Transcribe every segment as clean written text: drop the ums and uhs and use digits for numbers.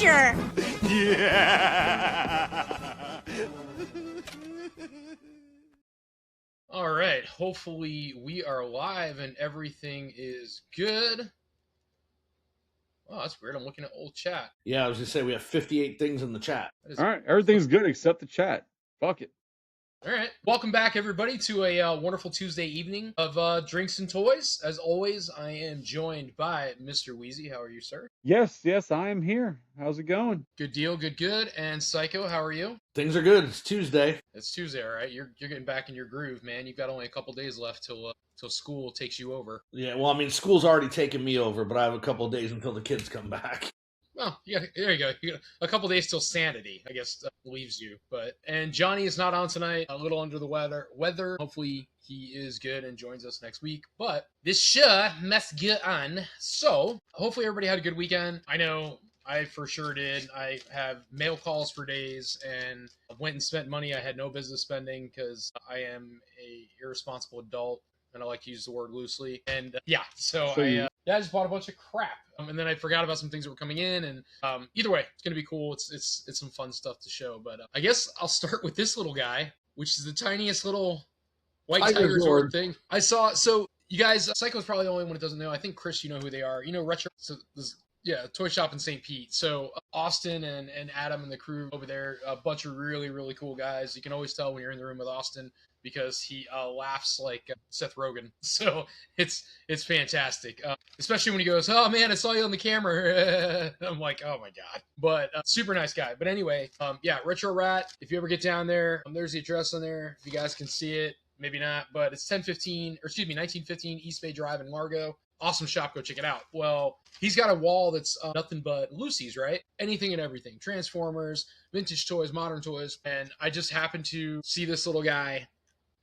future. Yeah. All right. Hopefully we are live and everything is good. Oh, that's weird. I'm looking at old chat. Yeah, I was gonna say we have 58 things in the chat. All right, everything's good except the chat. Fuck it. All right. Welcome back, everybody, to a wonderful Tuesday evening of Drinks and Toys. As always, I am joined by Mr. Wheezy. How are you, sir? Yes, I am here. How's it going? Good deal. Good. And Psycho, how are you? Things are good. It's Tuesday. It's Tuesday, all right? You're getting back in your groove, man. You've got only a couple days left till school takes you over. Yeah, well, I mean, school's already taken me over, but I have a couple of days until the kids come back. Well, yeah, there you go. You got a couple days till sanity, I guess, leaves you. And Johnny is not on tonight, a little under the weather. Hopefully he is good and joins us next week. But this show must get on. So hopefully everybody had a good weekend. I know I for sure did. I have mail calls for days and went and spent money I had no business spending because I am a irresponsible adult. And I like to use the word loosely. And I just bought a bunch of crap. And then I forgot about some things that were coming in. And either way, it's going to be cool. It's some fun stuff to show. But I guess I'll start with this little guy, which is the tiniest little white tiger sword thing. I saw. So you guys, Psycho's probably the only one that doesn't know. I think, Chris, you know who they are. You know, Retro. So yeah, toy shop in St. Pete. So Austin and Adam and the crew over there, a bunch of really, really cool guys. You can always tell when you're in the room with Austin because he laughs like Seth Rogen. So it's fantastic, especially when he goes, "Oh man, I saw you on the camera." I'm like, "Oh my god!" But super nice guy. But anyway, Retro Rat. If you ever get down there, there's the address on there. If you guys can see it, maybe not, but it's 1915 East Bay Drive in Largo. Awesome shop. Go check it out. Well, he's got a wall that's nothing but Lucy's, right? Anything and everything. Transformers, vintage toys, modern toys. And I just happened to see this little guy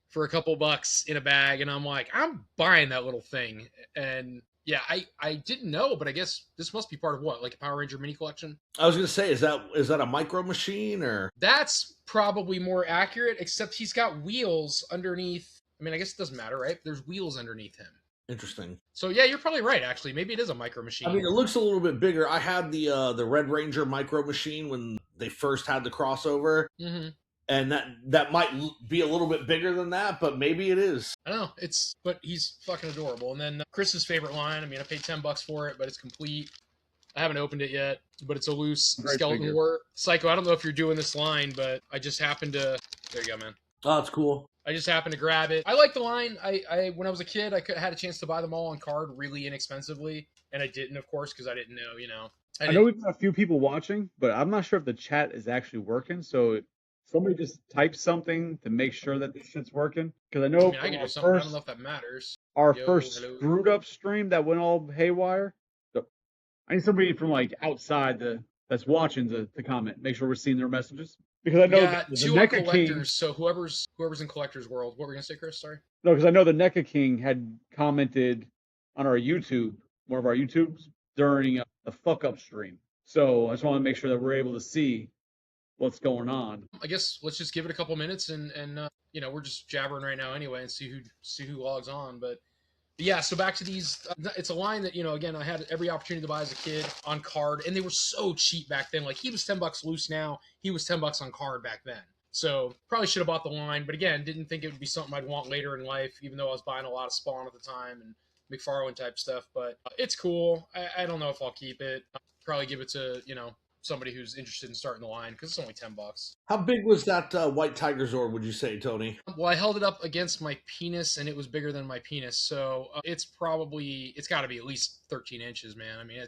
for a couple bucks in a bag. And I'm like, I'm buying that little thing. And yeah, I didn't know, but I guess this must be part of what? Like a Power Ranger mini collection? I was going to say, is that a micro machine or? That's probably more accurate, except he's got wheels underneath. I mean, I guess it doesn't matter, right? There's wheels underneath him. Interesting. So yeah, you're probably right. Actually, maybe it is a micro machine. I mean, it looks a little bit bigger. I had the Red Ranger micro machine when they first had the crossover, and that might be a little bit bigger than that, but maybe it is. I don't know. But he's fucking adorable. And then Chris's favorite line. I mean, I paid $10 for it, but it's complete. I haven't opened it yet, but it's a loose skeleton war. Psycho, I don't know if you're doing this line, but I just happened to. There you go, man. Oh, that's cool. I just happened to grab it. I like the line. I when I was a kid, I had a chance to buy them all on card really inexpensively, and I didn't, of course, because I didn't know. I know we've got a few people watching, but I'm not sure if the chat is actually working. So somebody just type something to make sure that this shit's working. Because I know I can do something. I don't know if that matters. Our first screwed up stream that went all haywire. So I need somebody from like outside that's watching to comment. Make sure we're seeing their messages. Because I know the NECA King. So whoever's in Collector's World, what were we gonna say, Chris? Sorry. No, because I know the NECA King had commented on our YouTube, one of our YouTubes, during the fuck up stream. So I just want to make sure that we're able to see what's going on. I guess let's just give it a couple minutes and we're just jabbering right now anyway and see who logs on. But yeah, so back to these. It's a line that, again, I had every opportunity to buy as a kid on card, and they were so cheap back then. Like, he was $10 loose now. He was $10 on card back then. So probably should have bought the line, but again, didn't think it would be something I'd want later in life, even though I was buying a lot of Spawn at the time and McFarlane type stuff. But it's cool. I don't know if I'll keep it. I'll probably give it to, somebody who's interested in starting the line because it's only $10. How big was that white tiger Zord, would you say, Tony? Well, I held it up against my penis and it was bigger than my penis. So it's got to be at least 13 inches, man. I mean,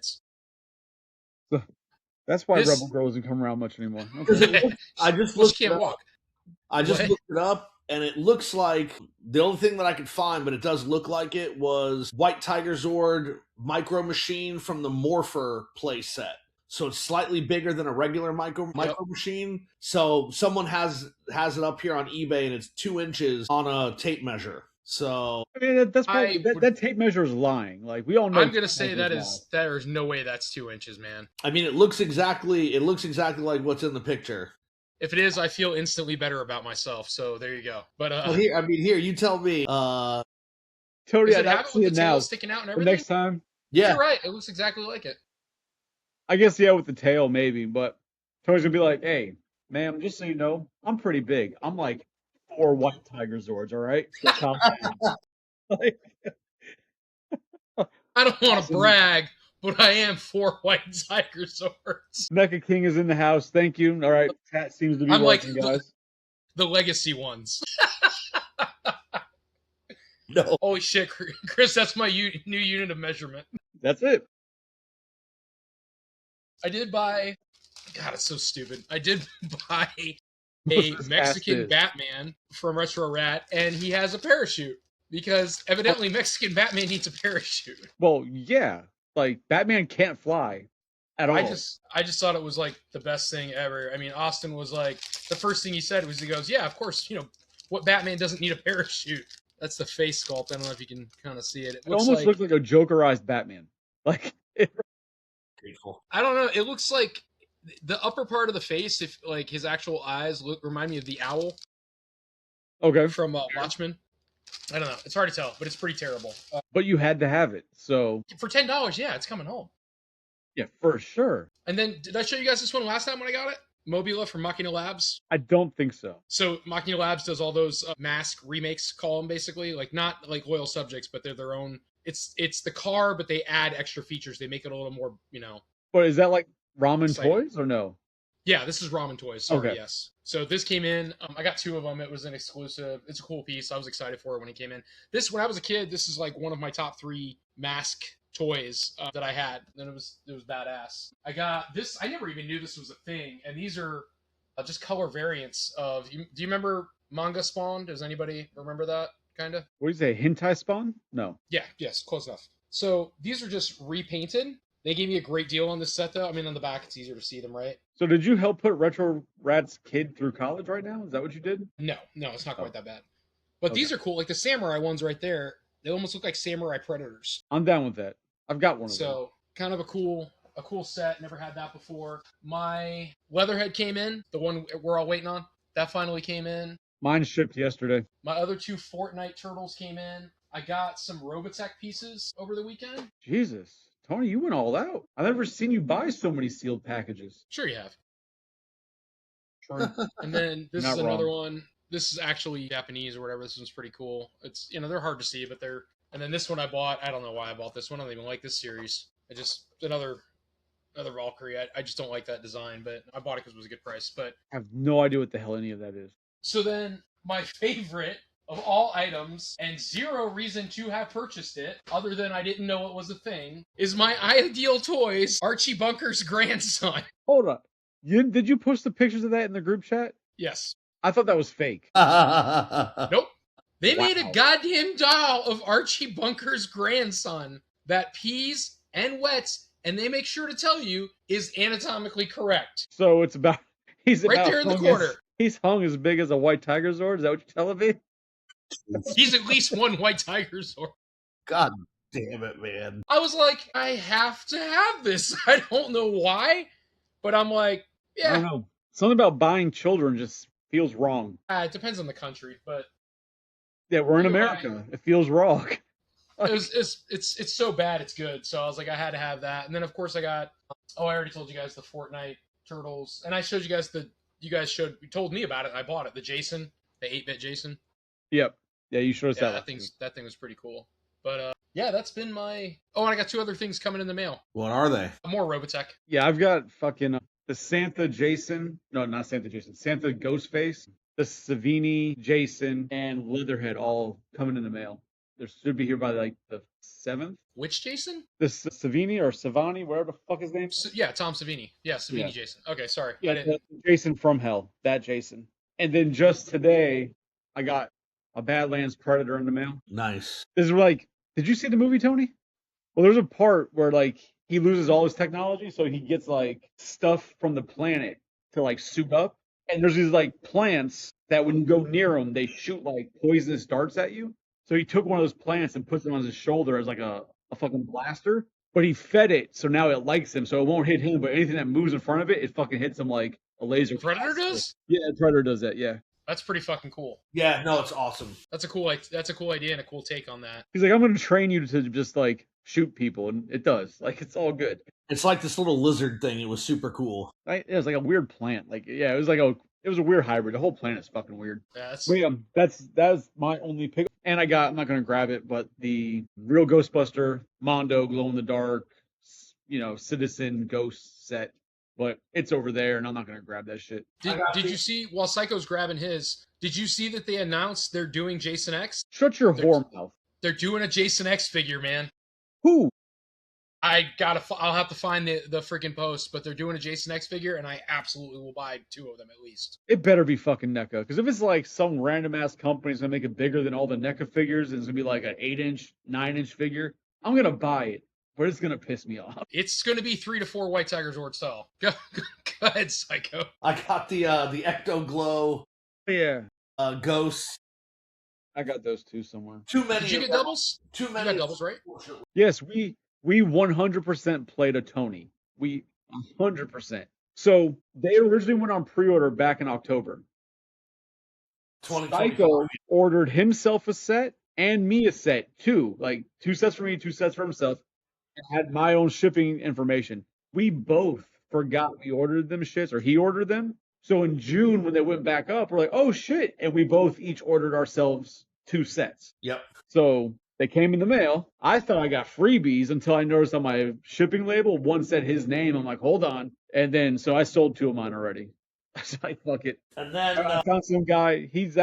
that's why Rebel Girl doesn't come around much anymore. I just looked it up. I just looked it up, and it looks like the only thing that I could find, but it does look like it, was White Tiger Zord micro machine from the Morpher play set. So it's slightly bigger than a regular micro machine. So someone has it up here on eBay, and it's 2 inches on a tape measure. So I mean, that's probably, that tape measure is lying. Like, we all know. I'm gonna say there's no way that's 2 inches, man. I mean, it looks exactly like what's in the picture. If it is, I feel instantly better about myself. So there you go. But here, you tell me. Tony, I'd have it with the tail sticking out and everything. Next time. Yeah, you're right. It looks exactly like it. I guess, yeah, with the tail, maybe. But Tony's going to be like, hey, ma'am, just so you know, I'm pretty big. I'm like 4 white tiger zords, all right? So calm down. Like, I don't want to awesome. brag, but I am 4 white tiger swords. Mecha King is in the house. Thank you. All right. Chat seems to be I'm working, like guys. the legacy ones. No. Holy shit, Chris, that's my new unit of measurement. That's it. I did buy... God, it's so stupid. I did buy a Mexican Batman from Retro Rat, and he has a parachute. Because evidently Mexican Batman needs a parachute. Well, yeah. Like, Batman can't fly at all. I just thought it was like the best thing ever. I mean, Austin was like, the first thing he said was, he goes, yeah, of course, what Batman doesn't need a parachute? That's the face sculpt. I don't know if you can kind of see it. It almost looks like a Jokerized Batman. Like, I don't know. It looks like the upper part of the face, if like his actual eyes remind me of the owl. Okay. From Watchmen. I don't know. It's hard to tell, but it's pretty terrible. But you had to have it, so for $10, yeah, it's coming home. Yeah, for sure. And then, did I show you guys this one last time when I got it? Mobula from Machina Labs. I don't think so. So Machina Labs does all those mask remakes, call them basically, like not like Loyal Subjects, but they're their own. It's the car, but they add extra features. They make it a little more, But is that like Ramen exciting. Toys or no? Yeah, this is Ramen Toys. Sorry, Okay. Yes. So this came in. I got 2 of them. It was an exclusive. It's a cool piece. I was excited for it when it came in. When I was a kid, this is like one of my top 3 mask toys that I had. And it was badass. I got this. I never even knew this was a thing. And these are just color variants of. Do you remember Manga Spawn? Does anybody remember that kind of? What do you say? Hentai Spawn? No. Yeah. Yes. Close enough. So these are just repainted. They gave me a great deal on this set, though. I mean, on the back, it's easier to see them, right? So did you help put Retro Rat's kid through college right now? Is that what you did? No, it's not quite that bad. But these are cool. Like the samurai ones right there, they almost look like samurai predators. I'm down with that. I've got one of them. So kind of a cool set. Never had that before. My Leatherhead came in, the one we're all waiting on. That finally came in. Mine shipped yesterday. My other 2 Fortnite Turtles came in. I got some Robotech pieces over the weekend. Jesus. Tony, you went all out. I've never seen you buy so many sealed packages. Sure you have. Sure. And then this is another one. This is actually Japanese or whatever. This one's pretty cool. It's, they're hard to see, but they're... And then this one I bought. I don't know why I bought this one. I don't even like this series. Another Valkyrie. I just don't like that design, but I bought it because it was a good price. But I have no idea what the hell any of that is. So then my favorite of all items, and zero reason to have purchased it, other than I didn't know it was a thing, is my Ideal Toys Archie Bunker's grandson. Hold up. Did you post the pictures of that in the group chat? Yes. I thought that was fake. Nope. They made a goddamn doll of Archie Bunker's grandson that pees and wets, and they make sure to tell you is anatomically correct. So it's about... He's right there in the corner. He's hung as big as a white tiger zord? Is that what you're telling me? He's at least 1 white tiger zord. God damn it, man. I was like, I have to have this. I don't know why, but I'm like, yeah. I don't know. Something about buying children just feels wrong. It depends on the country, but... Yeah, we're in America. It feels wrong. It's so bad it's good. So I was like, I had to have that. And then, of course, I got... I already told you guys the Fortnite Turtles. And I showed you guys you told me about it, and I bought it. The Jason, the 8-bit Jason. Yep. Yeah, you showed us that. That thing was pretty cool. But yeah, that's been my... Oh, and I got 2 other things coming in the mail. What are they? More Robotech. Yeah, I've got fucking the Santa Jason. No, not Santa Jason. Santa Ghostface, the Savini Jason, and Leatherhead all coming in the mail. They should be here by like the 7th. Which Jason? The Savini or Savani, whatever the fuck his name. Yeah, Tom Savini. Yeah, Savini Jason. Okay, sorry. Yeah, Jason from Hell. That Jason. And then just today, I got a Badlands Predator in the mail. Nice. This is like, did you see the movie, Tony? Well, there's a part where like he loses all his technology, so he gets like stuff from the planet to like suit up. And there's these like plants that when you go near them, they shoot like poisonous darts at you. So he took one of those plants and puts it on his shoulder as like a fucking blaster. But he fed it, so now it likes him, so it won't hit him. But anything that moves in front of it, it fucking hits him like a laser. Predator does? Yeah, Predator does that. Yeah. That's pretty fucking cool. Yeah, no, it's awesome. That's a cool idea and a cool take on that. He's like, I'm going to train you to just like shoot people, and it does. Like, it's all good. It's like this little lizard thing. It was super cool. It was like a weird plant. Like, yeah, it was a weird hybrid. The whole planet's fucking weird. That's But yeah, that's my only pick. And I'm not gonna grab it, but the real Ghostbuster Mondo glow in the dark, Citizen Ghost set. But it's over there, and I'm not gonna grab that shit. Did you see, while Psycho's grabbing his, did you see that they announced they're doing Jason X? Shut your whore mouth. They're doing a Jason X figure, man. Who? I'll have to find the freaking post, but they're doing a Jason X figure, and I absolutely will buy 2 of them at least. It better be fucking NECA, because if it's like some random ass company's gonna make it bigger than all the NECA figures, and it's gonna be like an 8-inch, 9-inch figure, I'm gonna buy it, but it's gonna piss me off. It's gonna be 3 to 4 White Tiger Zord style. Go ahead, Psycho. I got the Ecto Glow. Yeah. Ghosts. I got those two somewhere. Too many. Did you get doubles? Too many. You got doubles, right? Yes, we 100% played a Tony. We 100%. So they originally went on pre-order back in October. Psycho ordered himself a set and me a set too, like 2 sets for me, 2 sets for himself, and had my own shipping information. We both forgot we ordered them shits, or he ordered them. So in June, when they went back up, we're like, oh shit. And we both each ordered ourselves 2 sets. Yep. So they came in the mail. I thought I got freebies until I noticed on my shipping label, one said his name. I'm like, hold on. And then, so I sold 2 of mine already. So I fuck it. And then I found some guy. He's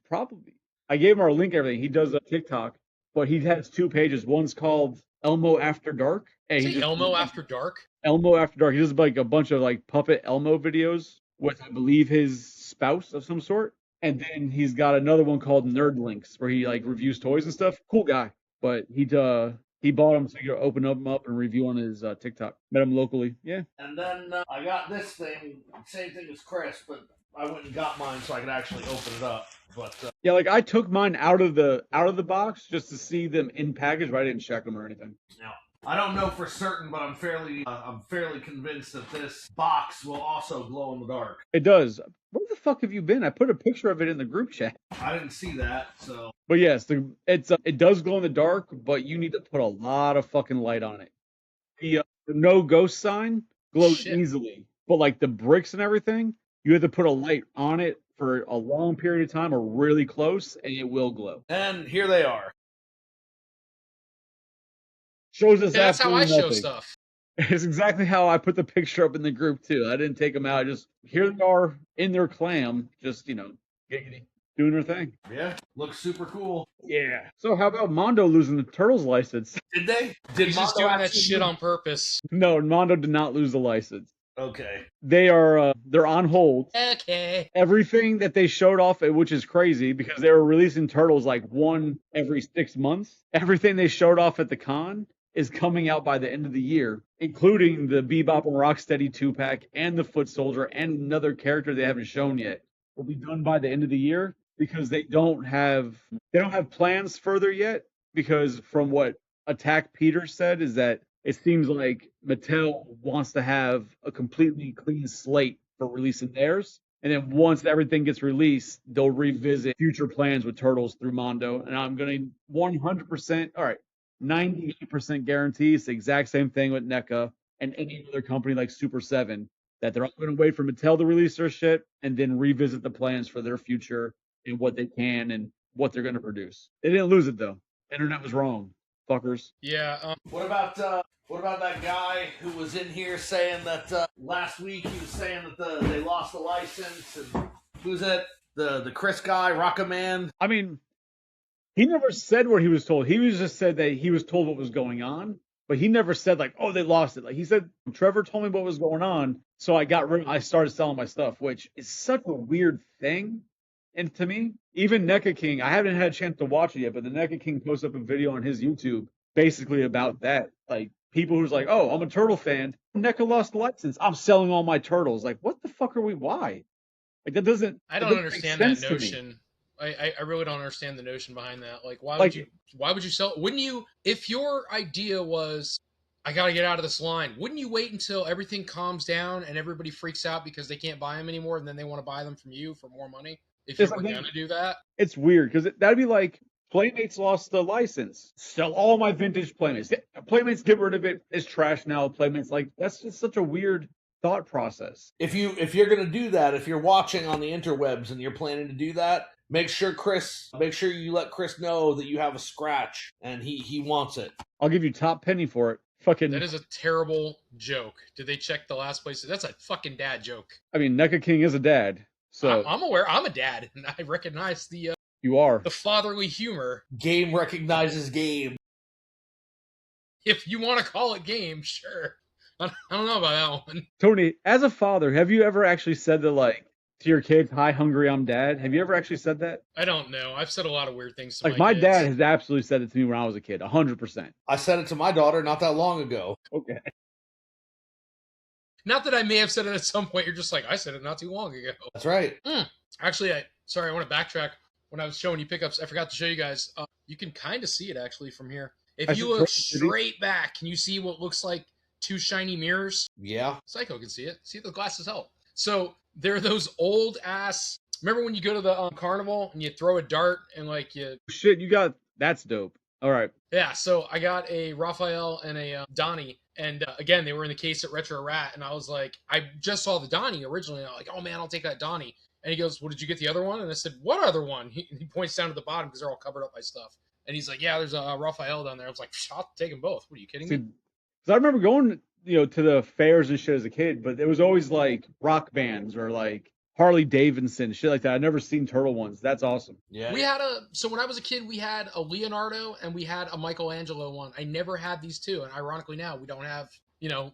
probably, I gave him our link, everything. He does a TikTok, but he has 2 pages. One's called Elmo After Dark. And Elmo After Dark? Elmo After Dark. He does like a bunch of like puppet Elmo videos with, I believe, his spouse of some sort. And then he's got another one called Nerd Links, where he like reviews toys and stuff. Cool guy. But he bought them so he could open them up and review on his TikTok. Met him locally. Yeah. And then I got this thing, same thing as Chris, but I went and got mine so I could actually open it up. But yeah, like I took mine out of the box just to see them in package, but I didn't check them or anything. No. I don't know for certain, but I'm fairly convinced that this box will also glow in the dark. It does. Where the fuck have you been? I put a picture of it in the group chat. I didn't see that, so. But yes, it does glow in the dark, but you need to put a lot of fucking light on it. The no ghost sign glows easily, but like the bricks and everything, you have to put a light on it for a long period of time or really close, and it will glow. And here they are. Shows us that's how I nothing. show stuff. It's exactly how I put the picture up in the group too. I didn't take them out. Just here they are in their clam, just giggity, doing their thing. Yeah, looks super cool. Yeah. So how about Mondo losing the Turtles license? Did they? He's just doing that shit on purpose. No, Mondo did not lose the license. Okay. They're on hold. Okay. Everything that they showed off, which is crazy because they were releasing Turtles like one every 6 months. Everything they showed off at the con is coming out by the end of the year, including the Bebop and Rocksteady 2-pack and the Foot Soldier and another character they haven't shown yet. Will be done by the end of the year because they don't have plans further yet, because from what Attack Peter said is that it seems like Mattel wants to have a completely clean slate for releasing theirs. And then once everything gets released, they'll revisit future plans with Turtles through Mondo. And I'm going to 100%, all right, 98% guarantee it's the exact same thing with NECA and any other company like Super 7, that they're all going to wait for Mattel to release their shit and then revisit the plans for their future and what they can and what they're going to produce. They didn't lose it, though. Internet was wrong, fuckers. Yeah. What about that guy who was in here saying that last week he was saying that they lost the license? And who's that? The Chris guy, Rockaman? I mean, he never said what he was told. He was just said that he was told what was going on, but he never said like, oh, they lost it. Like he said, Trevor told me what was going on, so I started selling my stuff, which is such a weird thing. And to me, even NECA King, I haven't had a chance to watch it yet, but the NECA King posted up a video on his YouTube basically about that. Like people who's like, oh, I'm a turtle fan. NECA lost the license. I'm selling all my turtles. Like, what the fuck are we? Why? Like that doesn't. I don't understand that notion. I really don't understand the notion behind that. Like, why would you sell? Wouldn't you, if your idea was, I got to get out of this line, wouldn't you wait until everything calms down and everybody freaks out because they can't buy them anymore, and then they want to buy them from you for more money? If you were going to do that? It's weird because that'd be like Playmates lost the license. Sell all my vintage Playmates. Playmates, get rid of it. It's trash now. Playmates, like, that's just such a weird thought process. If you're gonna do that, if you're watching on the interwebs and you're planning to do that, make sure you let Chris know that you have a scratch and he wants it. I'll give you top penny for it. Fucking. That is a terrible joke. Did they check the last place? That's a fucking dad joke. I mean, NECA King is a dad, so I'm aware. I'm a dad, and I recognize the you are the fatherly humor. Game recognizes game. If you want to call it game, sure. I don't know about that one. Tony, as a father, have you ever actually said to your kids, "Hi, hungry, I'm dad"? Have you ever actually said that? I don't know. I've said a lot of weird things to my kids. dad has absolutely said it to me when I was a kid, 100%. I said it to my daughter not that long ago. Okay. Not that I may have said it at some point. You're just like, I said it not too long ago. That's right. Actually, I want to backtrack. When I was showing you pickups, I forgot to show you guys. You can kind of see it actually from here. If you look straight back, can you see what looks like two shiny mirrors? Yeah. Psycho can see it. See, the glasses help. So they're those old ass. Remember when you go to the carnival and you throw a dart and Shit, that's dope. All right. Yeah, so I got a Raphael and a Donnie, and again, they were in the case at Retro Rat, and I was like, I just saw the Donnie originally, and I'm like, oh man, I'll take that Donnie. And he goes, well, did you get the other one? And I said, what other one? He points down to the bottom because they're all covered up by stuff. And he's like, yeah, there's a Raphael down there. I was like, I'll take them both. What are you kidding me? Because I remember going, to the fairs and shit as a kid, but it was always like rock bands or like Harley Davidson, shit like that. I'd never seen turtle ones. That's awesome. Yeah. So when I was a kid, we had a Leonardo and we had a Michelangelo one. I never had these two. And ironically now we don't have,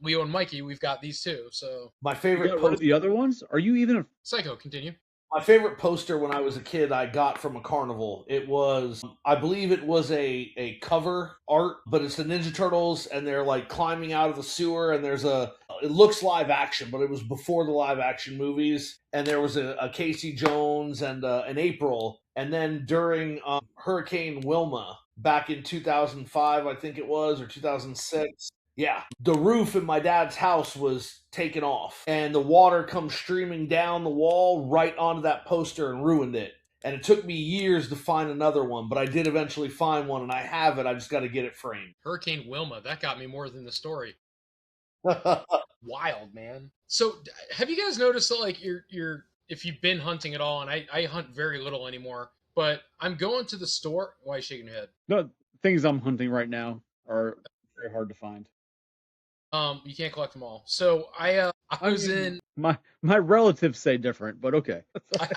Leo and Mikey. We've got these two. So my favorite. What are the other ones? Are you even Psycho, continue. My favorite poster when I was a kid I got from a carnival. It was, I believe it was a cover art, but it's the Ninja Turtles and they're like climbing out of the sewer and it looks live action, but it was before the live action movies. And there was a Casey Jones and an April. And then during Hurricane Wilma back in 2005, I think it was, or 2006. Yeah, the roof in my dad's house was taken off, and the water comes streaming down the wall right onto that poster and ruined it. And it took me years to find another one, but I did eventually find one, and I have it. I just got to get it framed. Hurricane Wilma, that got me more than the story. Wild, man. So, have you guys noticed that, you're if you've been hunting at all, and I hunt very little anymore, but I'm going to the store. Why are you shaking your head? The things I'm hunting right now are very hard to find. You can't collect them all. So I was in my relatives say different, but okay.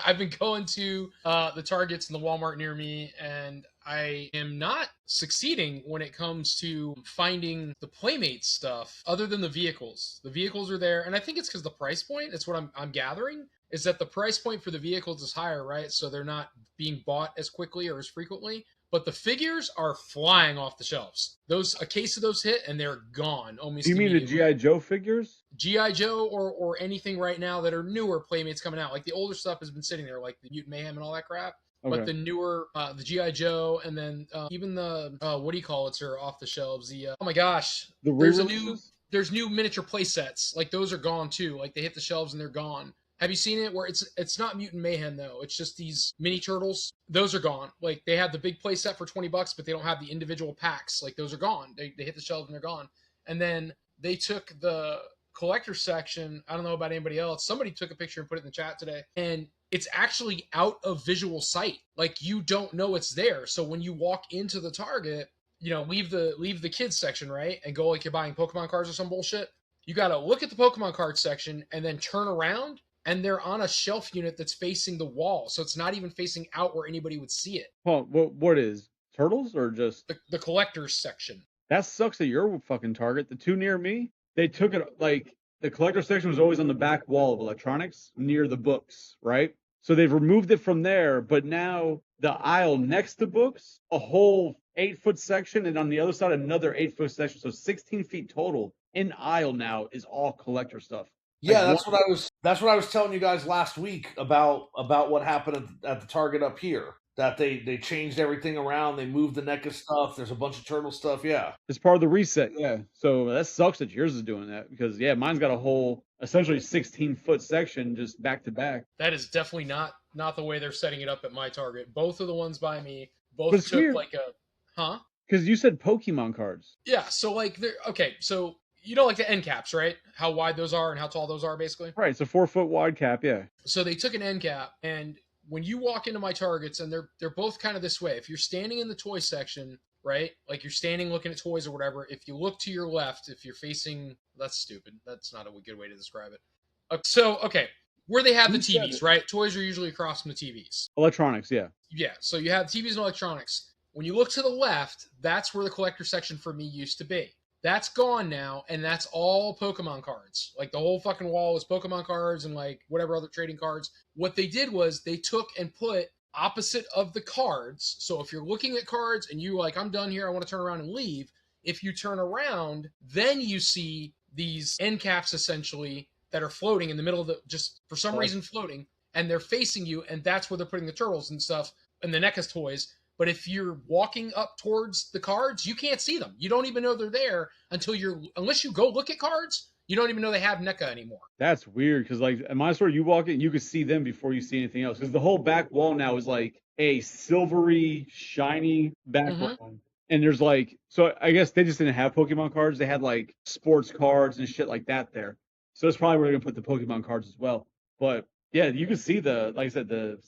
I've been going to the Targets and the Walmart near me, and I am not succeeding when it comes to finding the Playmate stuff other than the vehicles. The vehicles are there, and I think it's because the price point. It's what I'm gathering is that the price point for the vehicles is higher, right? So they're not being bought as quickly or as frequently. But the figures are flying off the shelves. A case of those hit and they're gone almost. You mean the G.I. Joe figures? G.I. Joe or anything right now that are newer Playmates coming out. Like the older stuff has been sitting there, like the Mutant Mayhem and all that crap. Okay. But the newer, the G.I. Joe, and then even the what do you call it, sir, off the shelves? The oh my gosh, there's new miniature play sets. Like those are gone too. Like they hit the shelves and they're gone. Have you seen it where it's not Mutant Mayhem though? It's just these mini turtles. Those are gone. Like they had the big play set for $20, but they don't have the individual packs. Like those are gone. They hit the shelves and they're gone. And then they took the collector section. I don't know about anybody else. Somebody took a picture and put it in the chat today. And it's actually out of visual sight. Like you don't know it's there. So when you walk into the Target, leave the kids section, right? And go like you're buying Pokemon cards or some bullshit. You got to look at the Pokemon card section and then turn around. And they're on a shelf unit that's facing the wall. So it's not even facing out where anybody would see it. Well, what is? Turtles or just? The collector's section. That sucks at your fucking Target. The two near me, they took it, like, the collector section was always on the back wall of electronics near the books, right? So they've removed it from there, but now the aisle next to books, a whole 8-foot section, and on the other side, another 8-foot section. So 16 feet total in aisle now is all collector stuff. Yeah, that's what I was telling you guys last week about what happened at the Target up here. That they changed everything around. They moved the NECA stuff. There's a bunch of turtle stuff. Yeah, it's part of the reset. Yeah, so that sucks that yours is doing that because mine's got a whole essentially 16-foot section just back to back. That is definitely not the way they're setting it up at my Target. Both of the ones by me, both took weird. like a, huh? Because you said Pokemon cards. Yeah, so like they're okay. So you know, like the end caps, right? How wide those are and how tall those are, basically. Right, it's a 4-foot wide cap, yeah. So they took an end cap, and when you walk into my Targets, and they're both kind of this way. If you're standing in the toy section, right, like you're standing looking at toys or whatever, if you look to your left, if you're facing, that's stupid. That's not a good way to describe it. So okay, where they have the TVs, right? Toys are usually across from the TVs. Electronics, yeah. Yeah, so you have TVs and electronics. When you look to the left, that's where the collector section for me used to be. That's gone now, and that's all Pokemon cards. Like the whole fucking wall is Pokemon cards and like whatever other trading cards. What they did was they took and put opposite of the cards. So if you're looking at cards and you like, I'm done here, I want to turn around and leave. If you turn around, then you see these end caps essentially that are floating in the middle of the, just for some reason floating, and they're facing you, and that's where they're putting the turtles and stuff and the NECA's toys. But if you're walking up towards the cards, you can't see them. You don't even know they're there unless you go look at cards. You don't even know they have NECA anymore. That's weird because, like, at my store, you walk in, you can see them before you see anything else. Because the whole back wall now is like a silvery, shiny background. Mm-hmm. And there's like, so I guess they just didn't have Pokemon cards. They had like sports cards and shit like that there. So that's probably where they're gonna put the Pokemon cards as well. But yeah, you can see like I said, the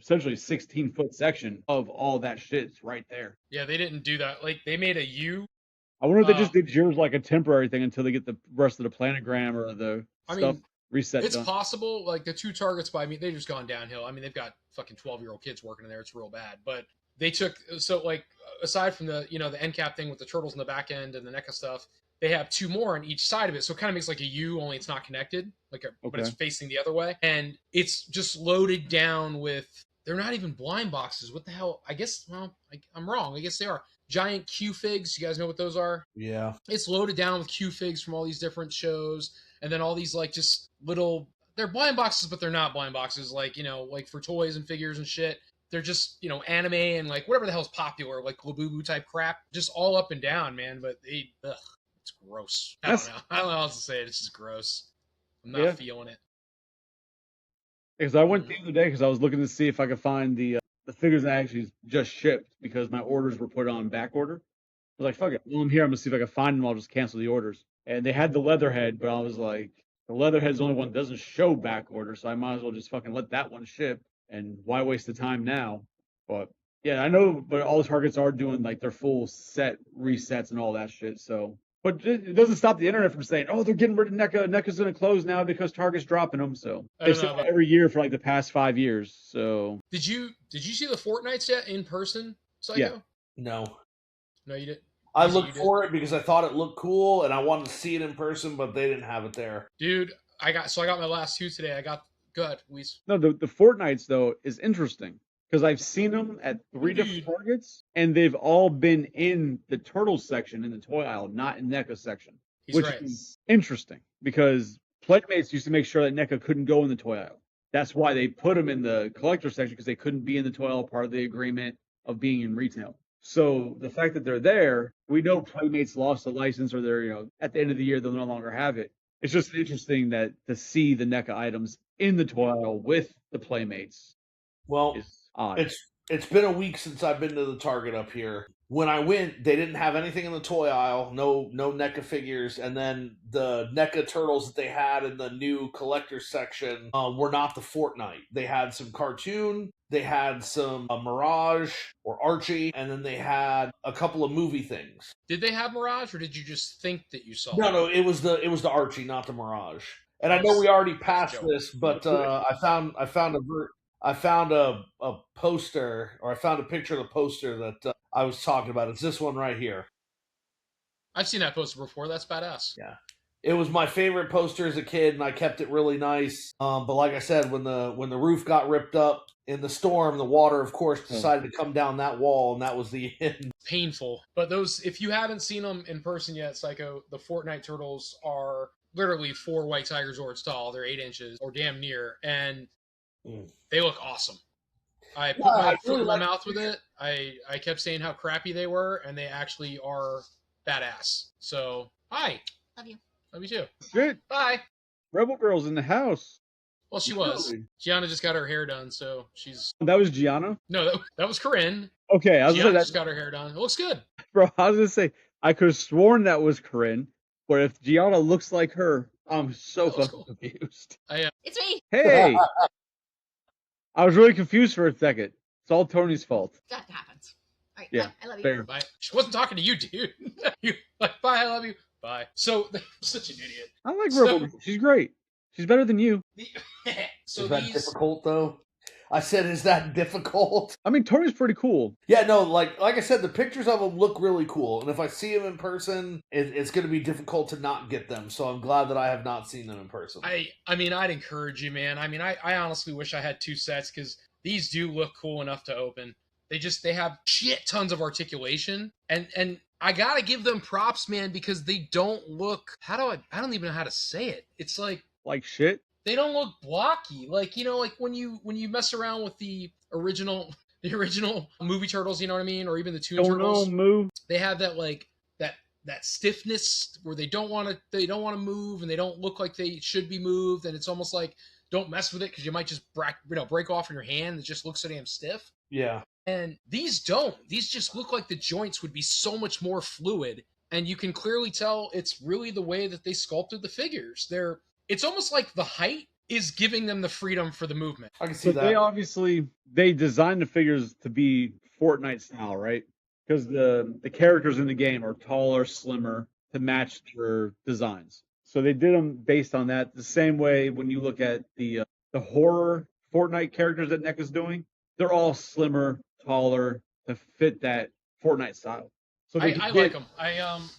essentially 16-foot section of all that shit's right there. Yeah, they didn't do that. Like they made a U. I wonder if they just did yours like a temporary thing until they get the rest of the planogram or the stuff reset. It's possible. Like the two Targets by me, they've just gone downhill. I mean, they've got fucking 12-year-old kids working in there. It's real bad. But they took, so like aside from the, the end cap thing with the turtles in the back end and the NECA stuff, they have two more on each side of it. So it kind of makes like a U, only it's not connected, but it's facing the other way. And it's just loaded down with, they're not even blind boxes. What the hell? I guess, well, I'm wrong. I guess they are. Giant Q figs. You guys know what those are? Yeah. It's loaded down with Q figs from all these different shows. And then all these like just little, they're blind boxes, but they're not blind boxes. Like, like for toys and figures and shit. They're just, anime and like whatever the hell's popular, like Labubu type crap. Just all up and down, man. But it's gross. I don't know. I don't know how else to say it. It's just gross. I'm not feeling it. Because I went the other day because I was looking to see if I could find the figures that actually just shipped because my orders were put on back order. I was like, fuck it. Well, I'm here. I'm going to see if I can find them. I'll just cancel the orders. And they had the Leatherhead, but I was like, the Leatherhead's the only one that doesn't show back order, so I might as well just fucking let that one ship. And why waste the time now? But yeah, I know, but all the Targets are doing like their full set resets and all that shit. So, but it doesn't stop the internet from saying, oh, they're getting rid of NECA. NECA's going to close now because Target's dropping them. So they've said that every year for like the past 5 years. So did you see the Fortnites yet in person, Psycho? Yeah. No, you didn't. I looked for it because I thought it looked cool and I wanted to see it in person, but they didn't have it there. Dude, I got my last two today. Go ahead, Luis. No, the Fortnites though is interesting because I've seen them at 3 different Targets and they've all been in the Turtles section in the toy aisle, not in NECA section. Which is interesting because Playmates used to make sure that NECA couldn't go in the toy aisle. That's why they put them in the collector section because they couldn't be in the toy aisle, part of the agreement of being in retail. So the fact that they're there, we know Playmates lost the license or they're, at the end of the year, they'll no longer have it. It's just interesting that to see the NECA items in the toy aisle with the Playmates. Well, is odd. It's been a week since I've been to the Target up here. When I went, they didn't have anything in the toy aisle, no NECA figures, and then the NECA turtles that they had in the new collector section were not the Fortnite. They had some cartoon, they had some Mirage or Archie, and then they had a couple of movie things. Did they have Mirage, or did you just think that you saw? No, it was the Archie, not the Mirage. And I know we already passed this, but I found a poster, or I found a picture of the poster that I was talking about. It's this one right here. I've seen that poster before. That's badass. Yeah. It was my favorite poster as a kid, and I kept it really nice. But like I said, when the roof got ripped up in the storm, the water, of course, decided to come down that wall, and that was the end. Painful. But those, if you haven't seen them in person yet, Psycho, the Fortnite Turtles are literally 4 White Tiger Zords tall. They're 8 inches, or damn near, and they look awesome. I put my foot in my mouth with it. I kept saying how crappy they were, and they actually are badass. So, hi. Love you. Love you too. Good. Bye. Rebel Girl's in the house. Well, she was. Gianna just got her hair done, so she's. That was Gianna? No, that was Corinne. Okay, I was Gianna gonna just got her hair done. It looks good. Bro, I was gonna say, I could have sworn that was Corinne, but if Gianna looks like her, I'm so fucking confused. It's me! Hey! I was really confused for a second. It's all Tony's fault. That happens. All right, Yeah, bye. I love you. fair. Bye. She wasn't talking to you, dude. You like, bye, I love you. Bye. So, such an idiot. I like Rebel. She's great. She's better than you. So is that difficult, though? I said, is that difficult? I mean, Tony's pretty cool. Yeah, no, like I said, the pictures of them look really cool. And if I see them in person, it's going to be difficult to not get them. So I'm glad that I have not seen them in person. I mean, I'd encourage you, man. I mean, I honestly wish I had 2 sets because these do look cool enough to open. They have shit tons of articulation. And I got to give them props, man, because they don't look, I don't even know how to say it. It's like shit. They don't look blocky. Like, like when you mess around with the original movie Turtles, you know what I mean? Or even the Toon Turtles. Move. They have that like that stiffness where they don't want to move and they don't look like they should be moved, and it's almost like don't mess with it because you might just break off in your hand. It just looks so damn stiff. Yeah. And these don't. These just look like the joints would be so much more fluid, and you can clearly tell it's really the way that they sculpted the figures. It's almost like the height is giving them the freedom for the movement. I can see that. They designed the figures to be Fortnite style, right? Because the characters in the game are taller, slimmer to match their designs. So they did them based on that. The same way when you look at the horror Fortnite characters that NECA's doing, they're all slimmer, taller to fit that Fortnite style. So I like them.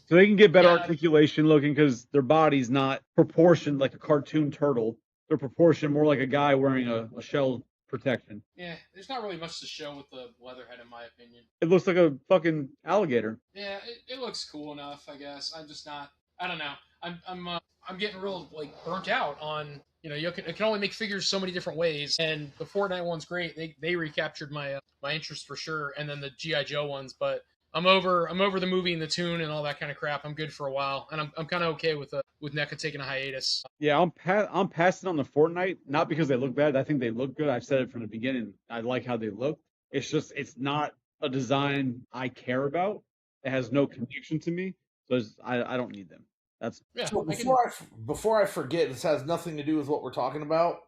So they can get better articulation looking because their body's not proportioned like a cartoon turtle. They're proportioned more like a guy wearing a shell protection. Yeah, there's not really much to show with the Leatherhead, in my opinion. It looks like a fucking alligator. Yeah, it looks cool enough, I guess. I'm just not. I don't know. I'm getting real like burnt out on. You can only make figures so many different ways, and the Fortnite one's great. They recaptured my interest for sure, and then the G.I. Joe ones, but. I'm over the movie and the tune and all that kind of crap. I'm good for a while, and I'm kind of okay with NECA taking a hiatus. Yeah, I'm passing on the Fortnite, not because they look bad. I think they look good. I've said it from the beginning. I like how they look. It's just it's not a design I care about. It has no connection to me, so I don't need them. That's so before I forget. This has nothing to do with what we're talking about.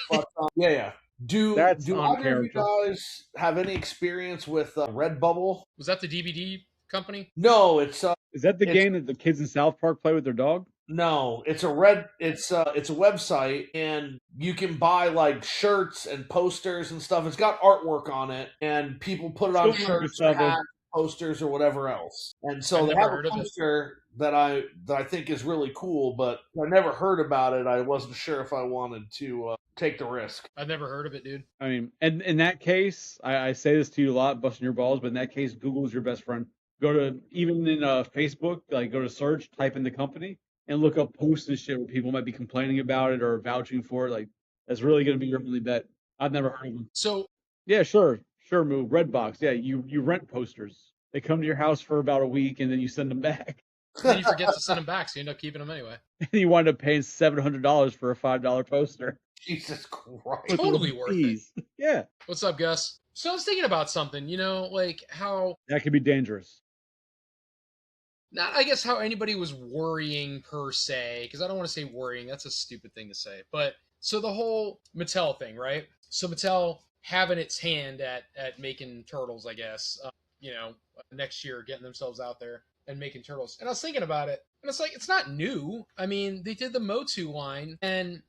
But yeah. Do either of you guys have any experience with Redbubble? Was that the DVD company? No, it's is that the game that the kids in South Park play with their dog? No, it's a website, and you can buy like shirts and posters and stuff. It's got artwork on it, and people put it on shirts, or hats, posters, or whatever else. And so they have a poster that I think is really cool, but I never heard about it. I wasn't sure if I wanted to take the risk. I've never heard of it, dude. I mean, and in that case, I say this to you a lot, busting your balls, but in that case, Google's your best friend. Go to, even in Facebook, like go to search, type in the company, and look up posts and shit where people might be complaining about it or vouching for it. Like, that's really going to be your only bet. I've never heard of them. So, yeah, sure, move. Redbox, yeah, you rent posters. They come to your house for about a week, and then you send them back. Then you forget to send them back, so you end up keeping them anyway. And you wind up paying $700 for a $5 poster. Jesus Christ. Totally worth it. Yeah. What's up, Gus? So I was thinking about something, like how... That could be dangerous. Not, I guess, how anybody was worrying, per se, because I don't want to say worrying. That's a stupid thing to say. But, so the whole Mattel thing, right? So Mattel having its hand at making Turtles, I guess, next year, getting themselves out there and making Turtles. And I was thinking about it, and it's like, it's not new. I mean, they did the Motu line, and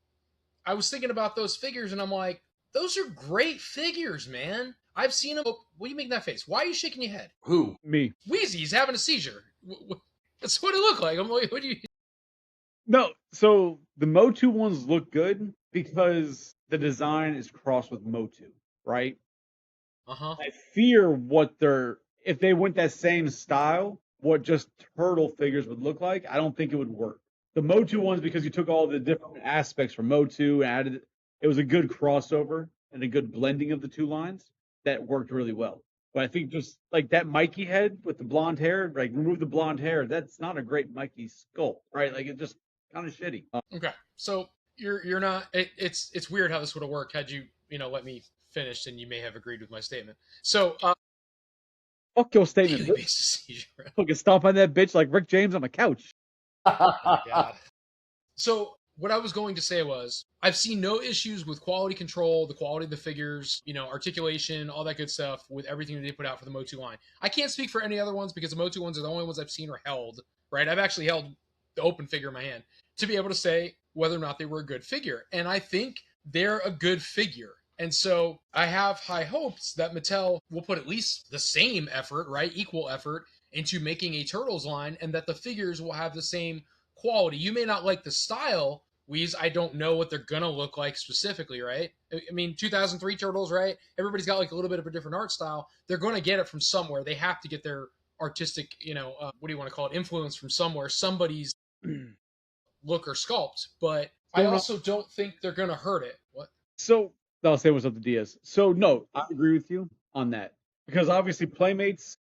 I was thinking about those figures, and I'm like, those are great figures, man. I've seen them. What are you making that face? Why are you shaking your head? Who? Me. Wheezy's having a seizure. That's what it looked like. I'm like, what do you... No, so the Motu ones look good because the design is crossed with Motu, right? Uh-huh. I fear if they went that same style, what just turtle figures would look like, I don't think it would work. The Motu ones, because you took all the different aspects from Motu and added it was a good crossover and a good blending of the two lines that worked really well. But I think just like that Mikey head with the blonde hair, like remove the blonde hair, that's not a great Mikey sculpt, right? Like it's just kind of shitty. Okay, so you're not. It's weird how this would have worked had you let me finish, and you may have agreed with my statement. So Fuck your statement, daily bitch. basis. Fucking stomp on that bitch like Rick James on the couch. Oh, God. So what I was going to say was, I've seen no issues with quality control, the quality of the figures, articulation, all that good stuff with everything that they put out for the Motu line. I can't speak for any other ones because the Motu ones are the only ones I've seen or held, right? I've actually held the open figure in my hand to be able to say whether or not they were a good figure. And I think they're a good figure. And so I have high hopes that Mattel will put at least the same effort, right? Equal effort into making a Turtles line, and that the figures will have the same quality. You may not like the style, Weez. I don't know what they're gonna look like specifically, right? I mean, 2003 Turtles, right? Everybody's got like a little bit of a different art style. They're gonna get it from somewhere. They have to get their artistic, what do you want to call it, influence from somewhere. Somebody's look or sculpt. But I also don't think they're gonna hurt it. What? So I'll say what's up to Diaz. So no, I agree with you on that because obviously Playmates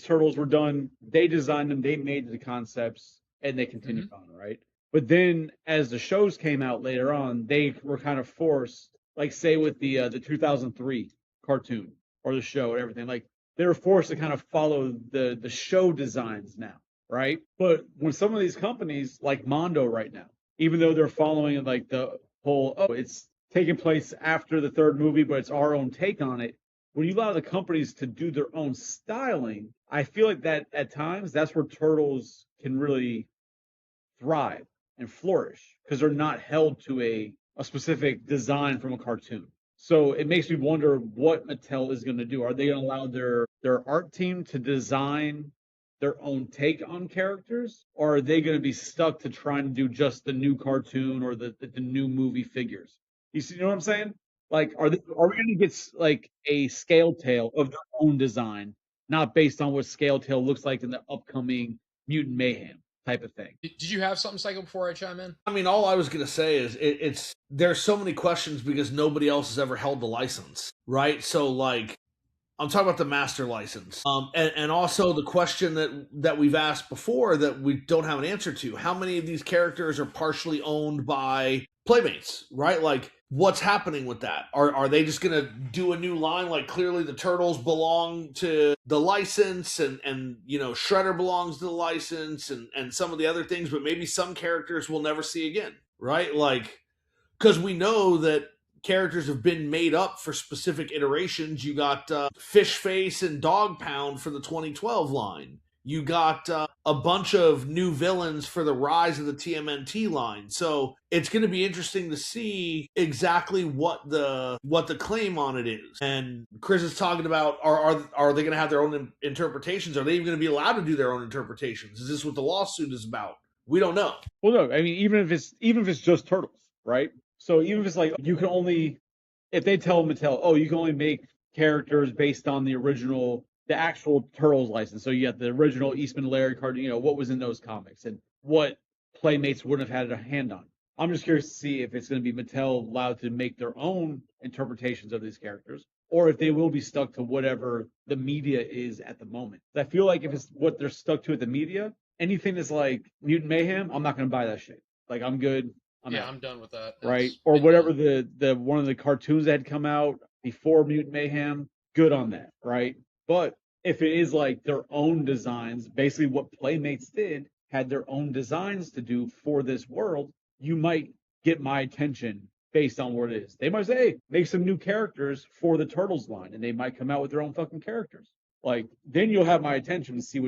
Turtles were done. They designed them. They made the concepts. And they continued on, right? But then as the shows came out later on, they were kind of forced, like say with the 2003 cartoon or the show and everything, like they were forced to kind of follow the show designs now, right? But when some of these companies like Mondo right now, even though they're following like the whole, it's taking place after the third movie, but it's our own take on it. When you allow the companies to do their own styling, I feel like that at times that's where Turtles can really thrive and flourish because they're not held to a specific design from a cartoon. So it makes me wonder what Mattel is going to do. Are they going to allow their art team to design their own take on characters, or are they going to be stuck to trying to do just the new cartoon or the new movie figures? You know what I'm saying? Like, are we going to get like a scale tail of their own design, not based on what scale tail looks like in the upcoming Mutant Mayhem type of thing? Did you have something, Psycho, before I chime in? I mean, all I was going to say is it's there's so many questions because nobody else has ever held the license, right? So like, I'm talking about the master license, and also the question that we've asked before that we don't have an answer to: how many of these characters are partially owned by Playmates, right? Like, what's happening with that? Are they just gonna do a new line? Like, clearly the Turtles belong to the license, and Shredder belongs to the license, and some of the other things, but maybe some characters we'll never see again, right? Like, because we know that characters have been made up for specific iterations. You got Fish Face and Dog Pound for the 2012 line. You got a bunch of new villains for the Rise of the TMNT line. So it's going to be interesting to see exactly what the claim on it is. And Chris is talking about are they going to have their own interpretations? Are they even going to be allowed to do their own interpretations? Is this what the lawsuit is about? We don't know. Well, no, I mean even if it's just Turtles, right? So even if it's like you can only, if they tell Mattel, oh, you can only make characters based on the actual Turtles license. So you got the original Eastman Laird card, what was in those comics and what Playmates wouldn't have had a hand on. I'm just curious to see if it's going to be Mattel allowed to make their own interpretations of these characters, or if they will be stuck to whatever the media is at the moment. I feel like if it's what they're stuck to at the media, anything that's like Mutant Mayhem, I'm not going to buy that shit. Like, I'm good. I'm done with that. Right? Or whatever the one of the cartoons that had come out before Mutant Mayhem, good on that, right? But if it is like their own designs, basically what Playmates had their own designs to do for this world, you might get my attention based on what it is. They might say, hey, make some new characters for the Turtles line, and they might come out with their own fucking characters. Like, then you'll have my attention to see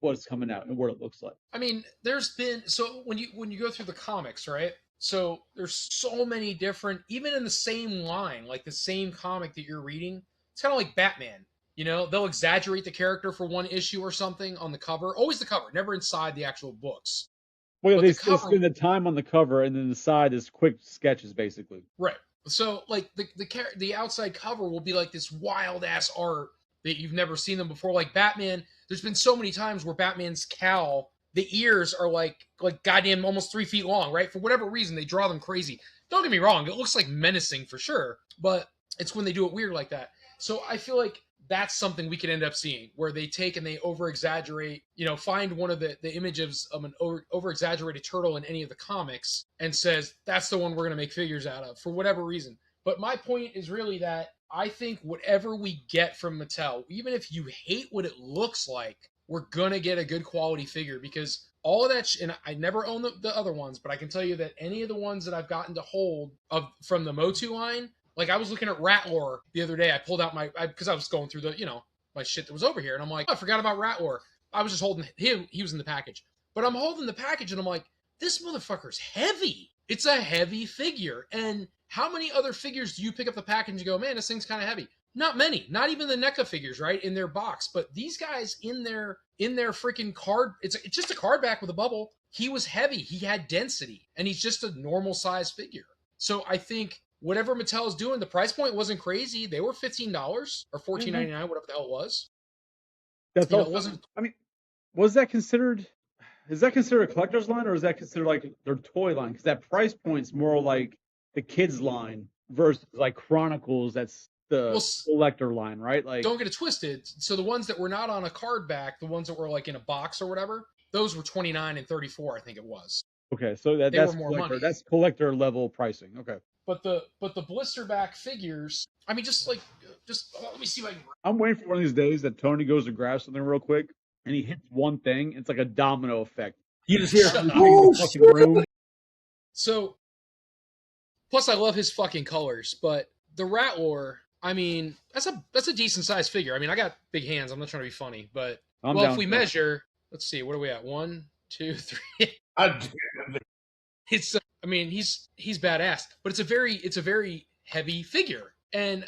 what's coming out and what it looks like. I mean, there's been, so when you go through the comics, right? So there's so many different, even in the same line, like the same comic that you're reading, it's kind of like Batman. They'll exaggerate the character for one issue or something on the cover. Always the cover, never inside the actual books. Well, they spend the time on the cover, and then the side is quick sketches, basically. Right. So, like, the outside cover will be like this wild-ass art that you've never seen them before. Like Batman, there's been so many times where Batman's cowl, the ears are like goddamn almost 3 feet long, right? For whatever reason, they draw them crazy. Don't get me wrong, it looks like menacing for sure, but it's when they do it weird like that. So I feel like that's something we could end up seeing, where they take and they over-exaggerate, find one of the images of an over-exaggerated turtle in any of the comics and says, that's the one we're going to make figures out of, for whatever reason. But my point is really that I think whatever we get from Mattel, even if you hate what it looks like, we're going to get a good quality figure, because all of that, and I never own the other ones, but I can tell you that any of the ones that I've gotten to hold from the Motu line, like I was looking at Ratlore the other day, I pulled out because I was going through my shit that was over here, and I'm like, oh, I forgot about Ratlore. I was just holding him, he was in the package. But I'm holding the package, and I'm like, this motherfucker's heavy. It's a heavy figure. And how many other figures do you pick up the package and you go, man, this thing's kind of heavy? Not many. Not even the NECA figures, right, in their box. But these guys in their freaking card, it's just a card back with a bubble. He was heavy. He had density. And he's just a normal size figure. So I think whatever Mattel is doing, the price point wasn't crazy. They were $15 or $14.99, whatever the hell it was. That's all. It wasn't. I mean, was that considered? Is that considered a collector's line, or is that considered like their toy line? Because that price point's more like the kids line versus like Chronicles. That's the collector line, right? Like, don't get it twisted. So the ones that were not on a card back, the ones that were like in a box or whatever, those were $29 and $34, I think it was. Okay, so that's more collector. That's collector level pricing. Okay. But the blister back figures, I mean, just let me see if I can. I'm waiting for one of these days that Tony goes to grab something real quick and he hits one thing. It's like a domino effect. You just hear fucking room. So, plus I love his fucking colors, but the Ratlore, I mean, that's a decent sized figure. I mean, I got big hands. I'm not trying to be funny, but if we measure, let's see, what are we at? 1, 2, 3. It's. I mean, he's badass, but it's a very heavy figure. And,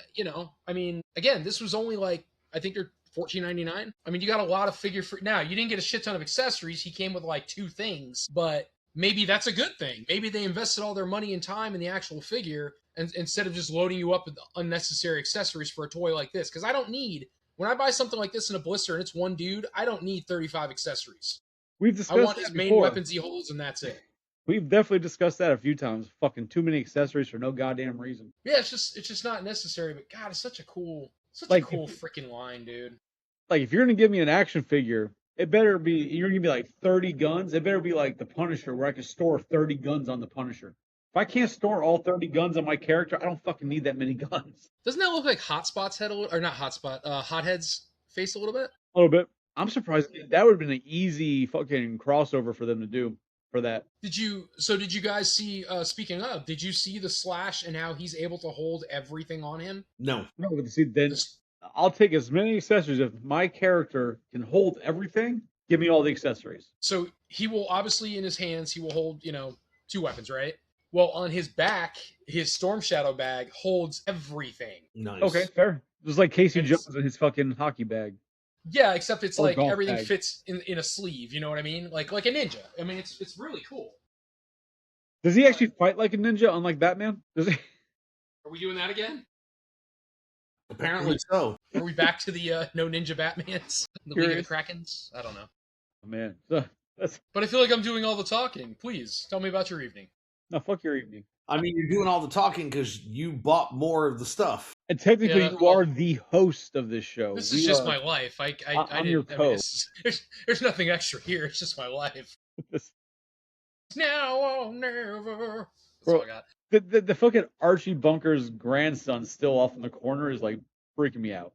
I mean, again, this was only like, I think they're $14.99. I mean, you got a lot of figure now, you didn't get a shit ton of accessories. He came with like 2 things, but maybe that's a good thing. Maybe they invested all their money and time in the actual figure, and instead of just loading you up with unnecessary accessories for a toy like this. Because I don't need, when I buy something like this in a blister and it's one dude, I don't need 35 accessories. We've discussed I want his main weapons he holds, and that's it. We've definitely discussed that a few times. Fucking too many accessories for no goddamn reason. Yeah, it's just not necessary. But God, it's such a cool freaking line, dude. Like, if you're gonna give me an action figure, it better be, you're gonna be like 30 guns. It better be like the Punisher, where I can store 30 guns on the Punisher. If I can't store all 30 guns on my character, I don't fucking need that many guns. Doesn't that look like Hotspot's head a little, or not Hotspot, Hothead's face a little bit? A little bit. I'm surprised. That would have been an easy fucking crossover for them to do. For that. Did you guys see, speaking of, did you see the Slash and how he's able to hold everything on him? No, but see, then I'll take as many accessories. If my character can hold everything, give me all the accessories. So he will, obviously in his hands, he will hold, 2 weapons, right? Well, on his back, his Storm Shadow bag holds everything. Nice. Okay, fair. Just like Casey Jones in his fucking hockey bag. Yeah, except it's like everything fits in a sleeve, you know what I mean? Like a ninja. I mean, it's really cool. Does he actually fight like a ninja, unlike Batman? Does he? Are we doing that again? Apparently so. Are we back to the no ninja Batmans? The League of the Krakens? I don't know. Oh, man. But I feel like I'm doing all the talking. Please, tell me about your evening. No, fuck your evening. I mean, you're doing all the talking because you bought more of the stuff. And technically, you are the host of this show. This is just my life. I'm your host. There's nothing extra here. It's just my life. Now or never. That's all I got. The fucking Archie Bunker's grandson still off in the corner is like freaking me out.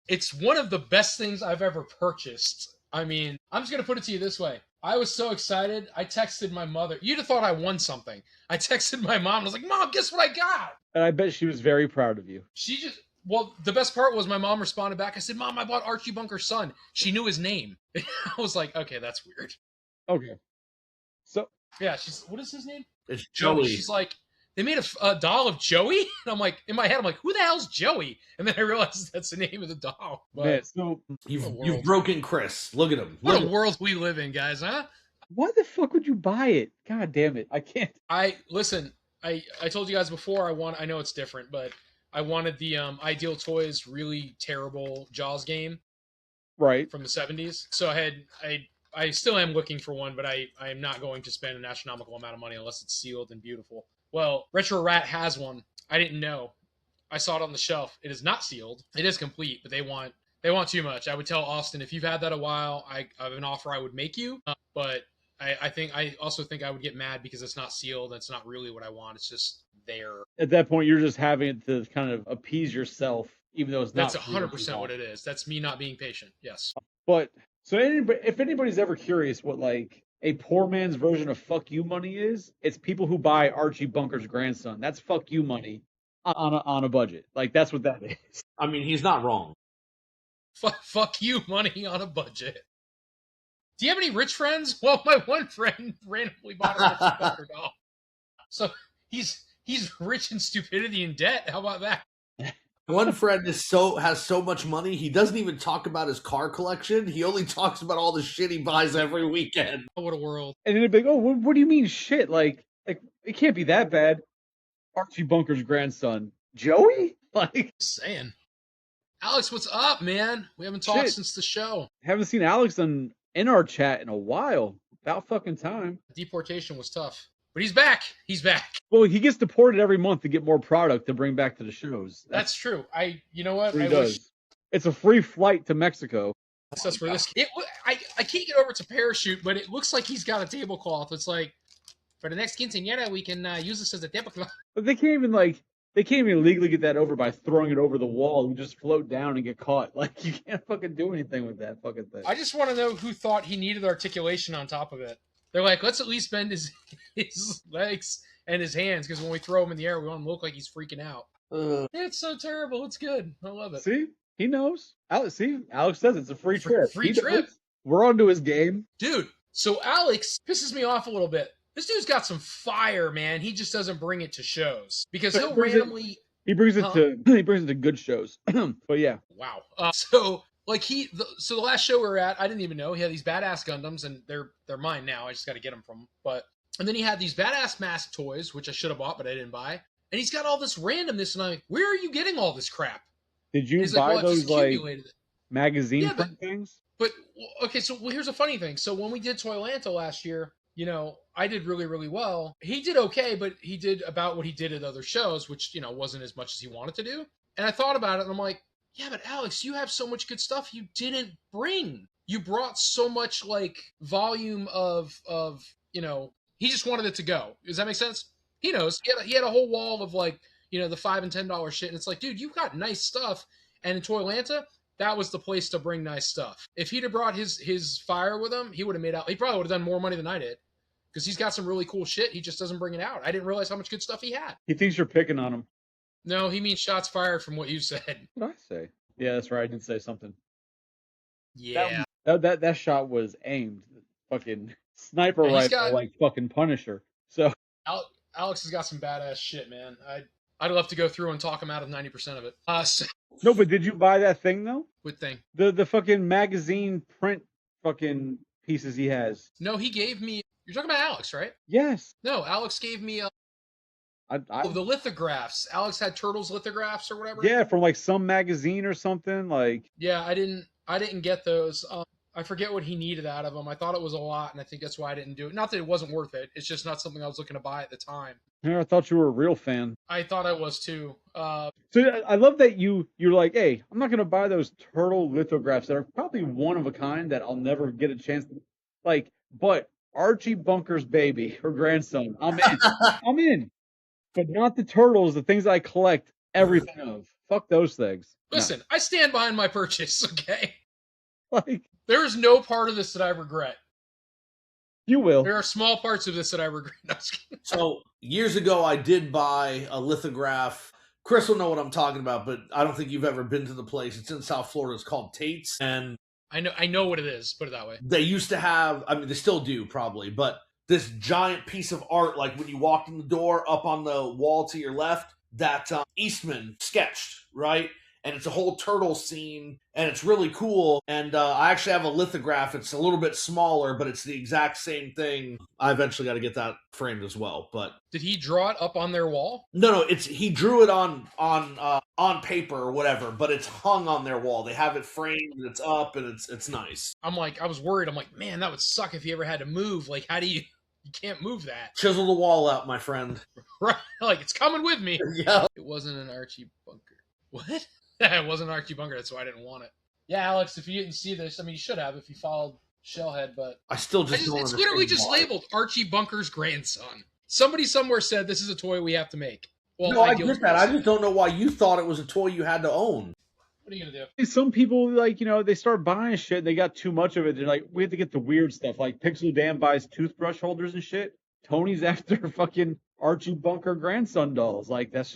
It's one of the best things I've ever purchased. I mean, I'm just gonna put it to you this way. I was so excited, I texted my mother. You'd have thought I won something. I texted my mom, and I was like, Mom, guess what I got? And I bet she was very proud of you. The best part was my mom responded back. I said, Mom, I bought Archie Bunker's son. She knew his name. I was like, okay, that's weird. Okay. So. Yeah, what is his name? It's Joey. She's like, they made a doll of Joey? And I'm like, in my head, I'm like, who the hell's Joey? And then I realized that's the name of the doll. But man, so you've broken Chris. Look at him. What a world we live in, guys, huh? Why the fuck would you buy it? God damn it. I can't. Listen, I told you guys before, I know it's different, but I wanted the Ideal Toys really terrible Jaws game. Right. From the 70s. So I still am looking for one, but I am not going to spend an astronomical amount of money unless it's sealed and beautiful. Well, Retro Rat has one. I didn't know. I saw it on the shelf. It is not sealed. It is complete, but they want too much. I would tell Austin, if you've had that a while, I have an offer I would make you. But I also think I would get mad because it's not sealed. It's not really what I want. It's just there. At that point, you're just having it to kind of appease yourself, even though it's not. That's 100% what it is. That's me not being patient. Yes. But so if anybody's ever curious what like a poor man's version of fuck you money is, it's people who buy Archie Bunker's grandson. That's fuck you money on a budget. Like that's what that is. I mean, he's not wrong. Fuck you money on a budget. Do you have any rich friends? Well, my one friend randomly bought a Archie Bunker doll. So he's rich in stupidity and debt. How about that? One friend has so much money, he doesn't even talk about his car collection. He only talks about all the shit he buys every weekend. What a world. And then it'd be like, oh, what do you mean shit? Like it can't be that bad. Archie Bunker's grandson. Joey? Like saying. Alex, what's up, man? We haven't talked since the show. Haven't seen Alex in our chat in a while. About fucking time. Deportation was tough. But he's back. He's back. Well, he gets deported every month to get more product to bring back to the shows. That's true. You know what? He does. It's a free flight to Mexico. That's where this. I can't get over it's a parachute, but it looks like he's got a tablecloth. It's like for the next quinceañera, we can use this as a tablecloth. But they can't even legally get that over by throwing it over the wall. You just float down and get caught. Like you can't fucking do anything with that fucking thing. I just want to know who thought he needed articulation on top of it. They're like, let's at least bend his legs and his hands, because when we throw him in the air, we want him to look like he's freaking out. It's so terrible. It's good. I love it. See? He knows. Alex says it's a free trip. Free trip. We're onto his game. Dude, so Alex pisses me off a little bit. This dude's got some fire, man. He just doesn't bring it to shows. Because he'll randomly... He brings it to good shows. But yeah. Wow. So the last show we were at, I didn't even know he had these badass Gundams, and they're mine now. I just got to get them from him. And then he had these badass mask toys, which I should have bought, but I didn't buy. And he's got all this randomness, and I'm like, where are you getting all this crap? Did you buy those magazine print things? But okay, so here's a funny thing. So when we did Toylanta last year, I did really, really well. He did okay, but he did about what he did at other shows, which wasn't as much as he wanted to do. And I thought about it, and I'm like, yeah, but Alex, you have so much good stuff you didn't bring. You brought so much volume of he just wanted it to go. Does that make sense? He knows. He had a whole wall of the $5 and $10 shit, and it's like, dude, you've got nice stuff. And in Toylanta, that was the place to bring nice stuff. If he'd have brought his fire with him, he would have he probably would have done more money than I did. Because he's got some really cool shit. He just doesn't bring it out. I didn't realize how much good stuff he had. He thinks you're picking on him. No, he means shots fired from what you said. What did I say? Yeah, that's right. I did say something. Yeah. That shot was aimed. Fucking sniper rifle like fucking Punisher. So Alex has got some badass shit, man. I'd love to go through and talk him out of 90% of it. No, but did you buy that thing though? What thing? The fucking magazine print fucking pieces he has. No, he gave me. You're talking about Alex, right? Yes. No, Alex gave me the lithographs. Alex had Turtles lithographs or whatever. Yeah, from some magazine or something Yeah, I didn't get those. I forget what he needed out of them. I thought it was a lot, and I think that's why I didn't do it. Not that it wasn't worth it. It's just not something I was looking to buy at the time. Yeah, I thought you were a real fan. I thought I was too. So I love that you're like, hey, I'm not gonna buy those turtle lithographs that are probably one of a kind that I'll never get a chance to but Archie Bunker's baby, her grandson, I'm in. I'm in. But not the turtles, the things I collect everything of. Fuck those things. Listen, I stand behind my purchase, okay? There is no part of this that I regret. You will. There are small parts of this that I regret. So, years ago, I did buy a lithograph. Chris will know what I'm talking about, but I don't think you've ever been to the place. It's in South Florida. It's called Tate's. And I know what it is, put it that way. They used to have, they still do probably, but this giant piece of art, like when you walked in the door, up on the wall to your left, that Eastman sketched, right? And it's a whole turtle scene, and it's really cool. And I actually have a lithograph. It's a little bit smaller, but it's the exact same thing. I eventually got to get that framed as well. But did he draw it up on their wall? No. He drew it on paper or whatever, but it's hung on their wall. They have it framed, and it's up, and it's nice. I was worried. I'm like, man, that would suck if you ever had to move. How do you You can't move that. Chisel the wall out, my friend. Right? Like, it's coming with me. Yeah. It wasn't an Archie Bunker. What? It wasn't Archie Bunker. That's why I didn't want it. Yeah, Alex, if you didn't see this, I mean, you should have if you followed Shellhead, but I still just don't it's understand literally just why. labeled Archie Bunker's grandson. Somebody somewhere said this is a toy we have to make. Well, No, I get that. I just don't know why you thought it was a toy you had to own. What are you gonna do? Some people, like, they start buying shit and they got too much of it. They're like, we have to get the weird stuff. Like Pixel Dan buys toothbrush holders and shit. Tony's after fucking Archie Bunker grandson dolls. Like, that's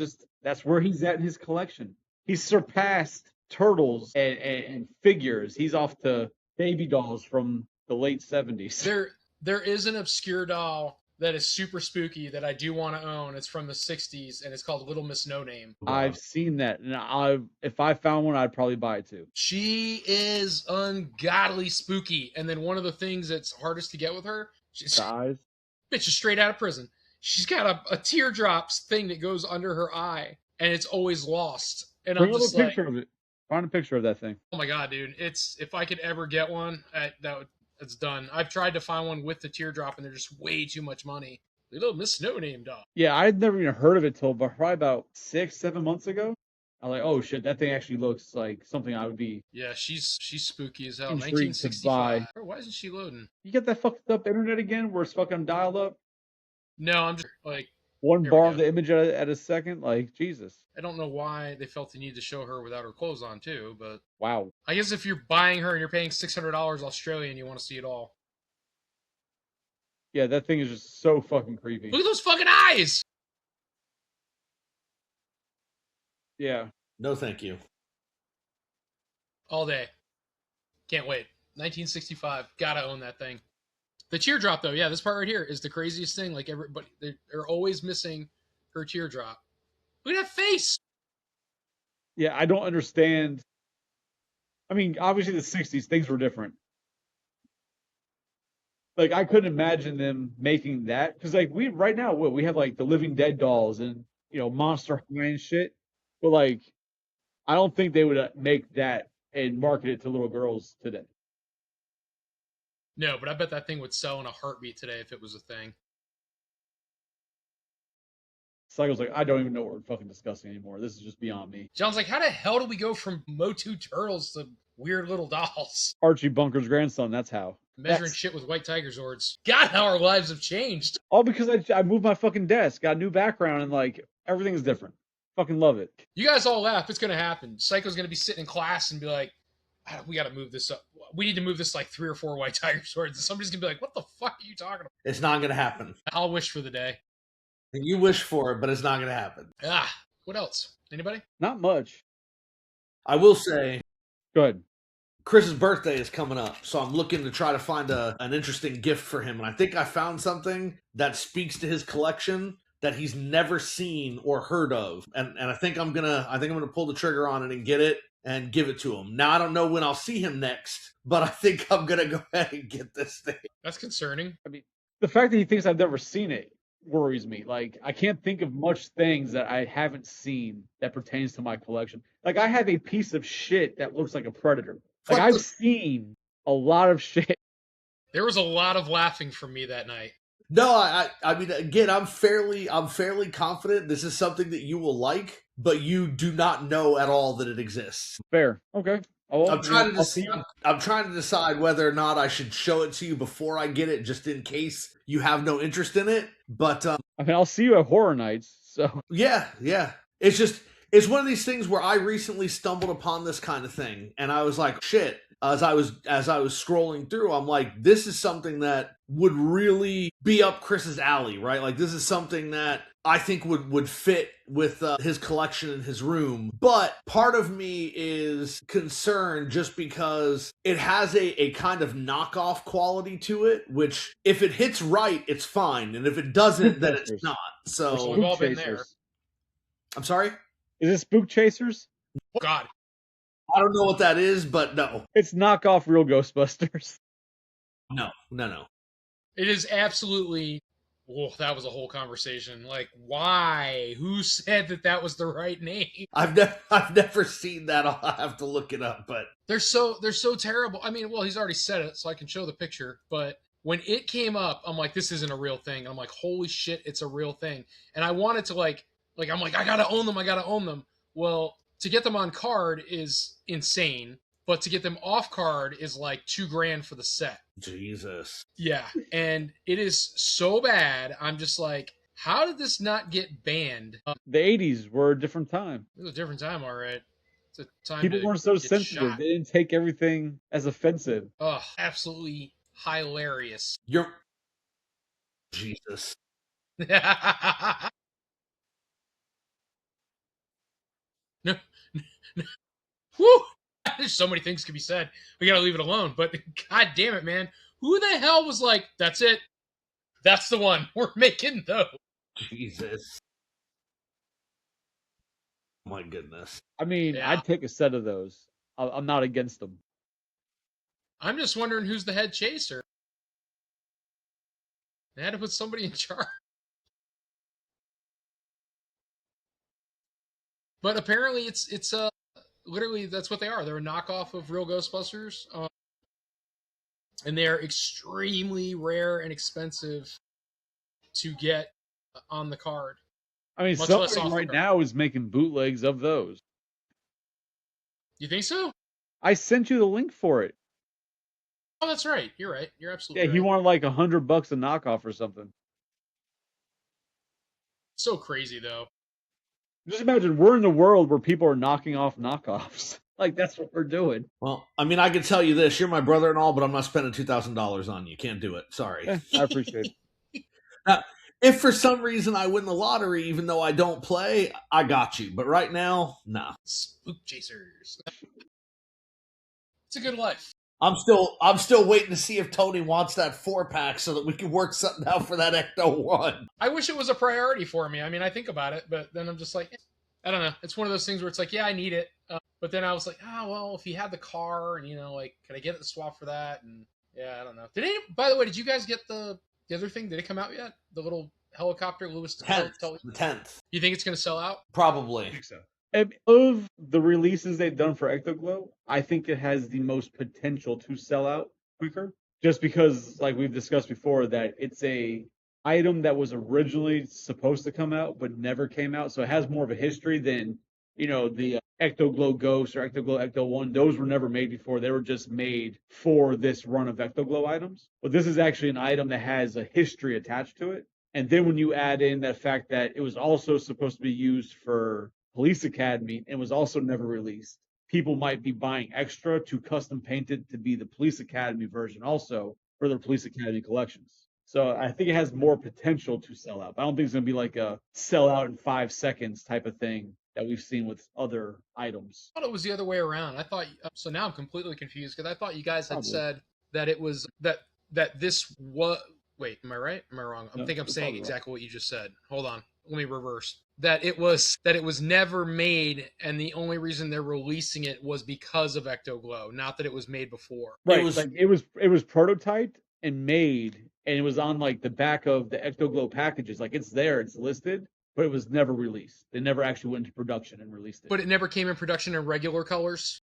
where he's at in his collection. He's surpassed turtles and figures. He's off to baby dolls from the late 70s. There is an obscure doll that is super spooky that I do want to own. It's from the 60s, and it's called Little Miss No Name. I've seen that, and if I found one, I'd probably buy it too. She is ungodly spooky, and then one of the things that's hardest to get with her, The eyes. bitch is straight out of prison. She's got a teardrops thing that goes under her eye, and it's always lost. And Bring I'm up a just like, picture of it. Find a picture of that thing. oh my god, dude! If I could ever get one, it's done. I've tried to find one with the teardrop, and they're just way too much money. Little Miss No Name doll. Yeah, I'd never even heard of it till probably about 6-7 months ago. I'm like, oh shit, that thing actually looks like something I would be. Yeah, she's spooky as hell. Intrigued to 1965. buy. Bro, why isn't she loading? You get that fucked up internet again where it's fucking dialed up? No, I'm just like, One There we bar go. of the image at a second? Like, Jesus. I don't know why they felt the need to show her without her clothes on too, but Wow. I guess if you're buying her and you're paying $600 Australian, you want to see it all. Yeah, that thing is just so fucking creepy. Look at those fucking eyes! Yeah. No, thank you. All day. Can't wait. 1965. Gotta own that thing. The teardrop, though, yeah, this part right here is the craziest thing. Like, everybody, they're always missing her teardrop. Look at that face! Yeah, I don't understand. I mean, obviously the 60s, things were different. Like, I couldn't imagine them making that. Because, like, right now, we have, like, the Living Dead dolls and, Monster High and shit. But, like, I don't think they would make that and market it to little girls today. No, but I bet that thing would sell in a heartbeat today if it was a thing. Cycle's like, I don't even know what we're fucking discussing anymore. This is just beyond me. John's like, how the hell do we go from Motu Turtles to weird little dolls? Archie Bunker's grandson, that's how. Measuring shit with white tiger swords. God, how our lives have changed. All because I moved my fucking desk, got a new background, and, like, everything's different. Fucking love it. You guys all laugh. It's going to happen. Psycho's going to be sitting in class and be like, we got to move this up. We need to move this like 3 or 4 white tiger swords. And somebody's going to be like, what the fuck are you talking about? It's not going to happen. I'll wish for the day. And you wish for it, but it's not going to happen. What else? Anybody? Not much. I will say, Go ahead. Chris's birthday is coming up, so I'm looking to try to find an interesting gift for him. And I think I found something that speaks to his collection that he's never seen or heard of. And I think I'm gonna pull the trigger on it and get it and give it to him. Now I don't know when I'll see him next, but I think I'm gonna go ahead and get this thing. That's concerning. I mean, the fact that he thinks I've never seen it worries me. Like, I can't think of much things that I haven't seen that pertains to my collection. Like, I have a piece of shit that looks like a predator. Like, I've seen a lot of shit. There was a lot of laughing from me that night. No, I mean, again, I'm fairly confident this is something that you will like, but you do not know at all that it exists. Fair. Okay. I'm trying to decide whether or not I should show it to you before I get it, just in case you have no interest in it. But I mean, I'll see you at Horror Nights. So yeah. It's one of these things where I recently stumbled upon this kind of thing, and I was like, shit. As I was scrolling through, I'm like, this is something that would really be up Chris's alley, right? Like, this is something that I think would fit with his collection in his room. But part of me is concerned just because it has a kind of knockoff quality to it, which if it hits right, it's fine. And if it doesn't, then it's not. So We've all been there. I'm sorry? Is it Spook Chasers? Oh, God. I don't know what that is, but no. It's knockoff real Ghostbusters. No. It is absolutely... Oh, that was a whole conversation. Like, why? Who said that was the right name? I've never seen that. I'll have to look it up, but They're so terrible. I mean, well, he's already said it, so I can show the picture. But when it came up, I'm like, this isn't a real thing. And I'm like, holy shit, it's a real thing. And I wanted to I'm like, I gotta own them. I gotta own them. Well, to get them on card is insane, but to get them off card is like $2,000 for the set. Jesus. Yeah, and it is so bad. I'm just like, how did this not get banned? The 80s were a different time. It was a different time, all right. It's a time People weren't so sensitive. Shot. They didn't take everything as offensive. Oh, absolutely hilarious. Jesus. No. Woo! There's so many things could be said. We gotta leave it alone. But god damn it, man. Who the hell was like, that's it? That's the one. We're making those. Jesus. My goodness. I mean, Yeah. I'd take a set of those. I'm not against them. I'm just wondering who's the head chaser. They had to put somebody in charge. But apparently it's literally that's what they are. They're a knockoff of real Ghostbusters. And they're extremely rare and expensive to get on the card. I mean, somebody right now is making bootlegs of those. You think so? I sent you the link for it. Oh, that's right. You're right. You're absolutely right. Yeah, he wanted like $100 a knockoff or something. So crazy, though. Just imagine we're in the world where people are knocking off knockoffs. Like, that's what we're doing. Well, I mean, I can tell you this. You're my brother and all, but I'm not spending $2,000 on you. Can't do it. Sorry. I appreciate it. Now, if for some reason I win the lottery, even though I don't play, I got you. But right now, nah. Spook chasers. It's a good life. I'm still waiting to see if Tony wants that 4-pack so that we can work something out for that Ecto 1. I wish it was a priority for me. I mean, I think about it, but then I'm just like, I don't know. It's one of those things where it's like, yeah, I need it. But then I was like, well, if he had the car and, like, can I get it swap for that? And yeah, I don't know. By the way, did you guys get the other thing? Did it come out yet? The little helicopter, Lewis? The 10th. You think it's going to sell out? Probably. I think so. Of the releases they've done for Ectoglow, I think it has the most potential to sell out quicker. Just because, like we've discussed before, that it's a item that was originally supposed to come out but never came out. So it has more of a history than, the Ectoglow Ghost or Ectoglow Ecto 1. Those were never made before. They were just made for this run of Ectoglow items. But this is actually an item that has a history attached to it. And then when you add in that fact that it was also supposed to be used for Police Academy and was also never released, people might be buying extra to custom paint it to be the Police Academy version also for their Police Academy collections. So I think it has more potential to sell out. I don't think it's going to be like a sell out in 5 seconds type of thing that we've seen with other items. I thought it was the other way around. I thought so. Now I'm completely confused because I thought you guys had said that it was that this was. Wait, am I right? Am I wrong? I think I'm saying exactly what you just said. Hold on, let me reverse. That it was never made, and the only reason they're releasing it was because of Ectoglow, not that it was made before. Right. It was prototyped and made, and it was on like the back of the Ectoglow packages. Like it's there, it's listed, but it was never released. They never actually went into production and released it. But it never came in production in regular colors?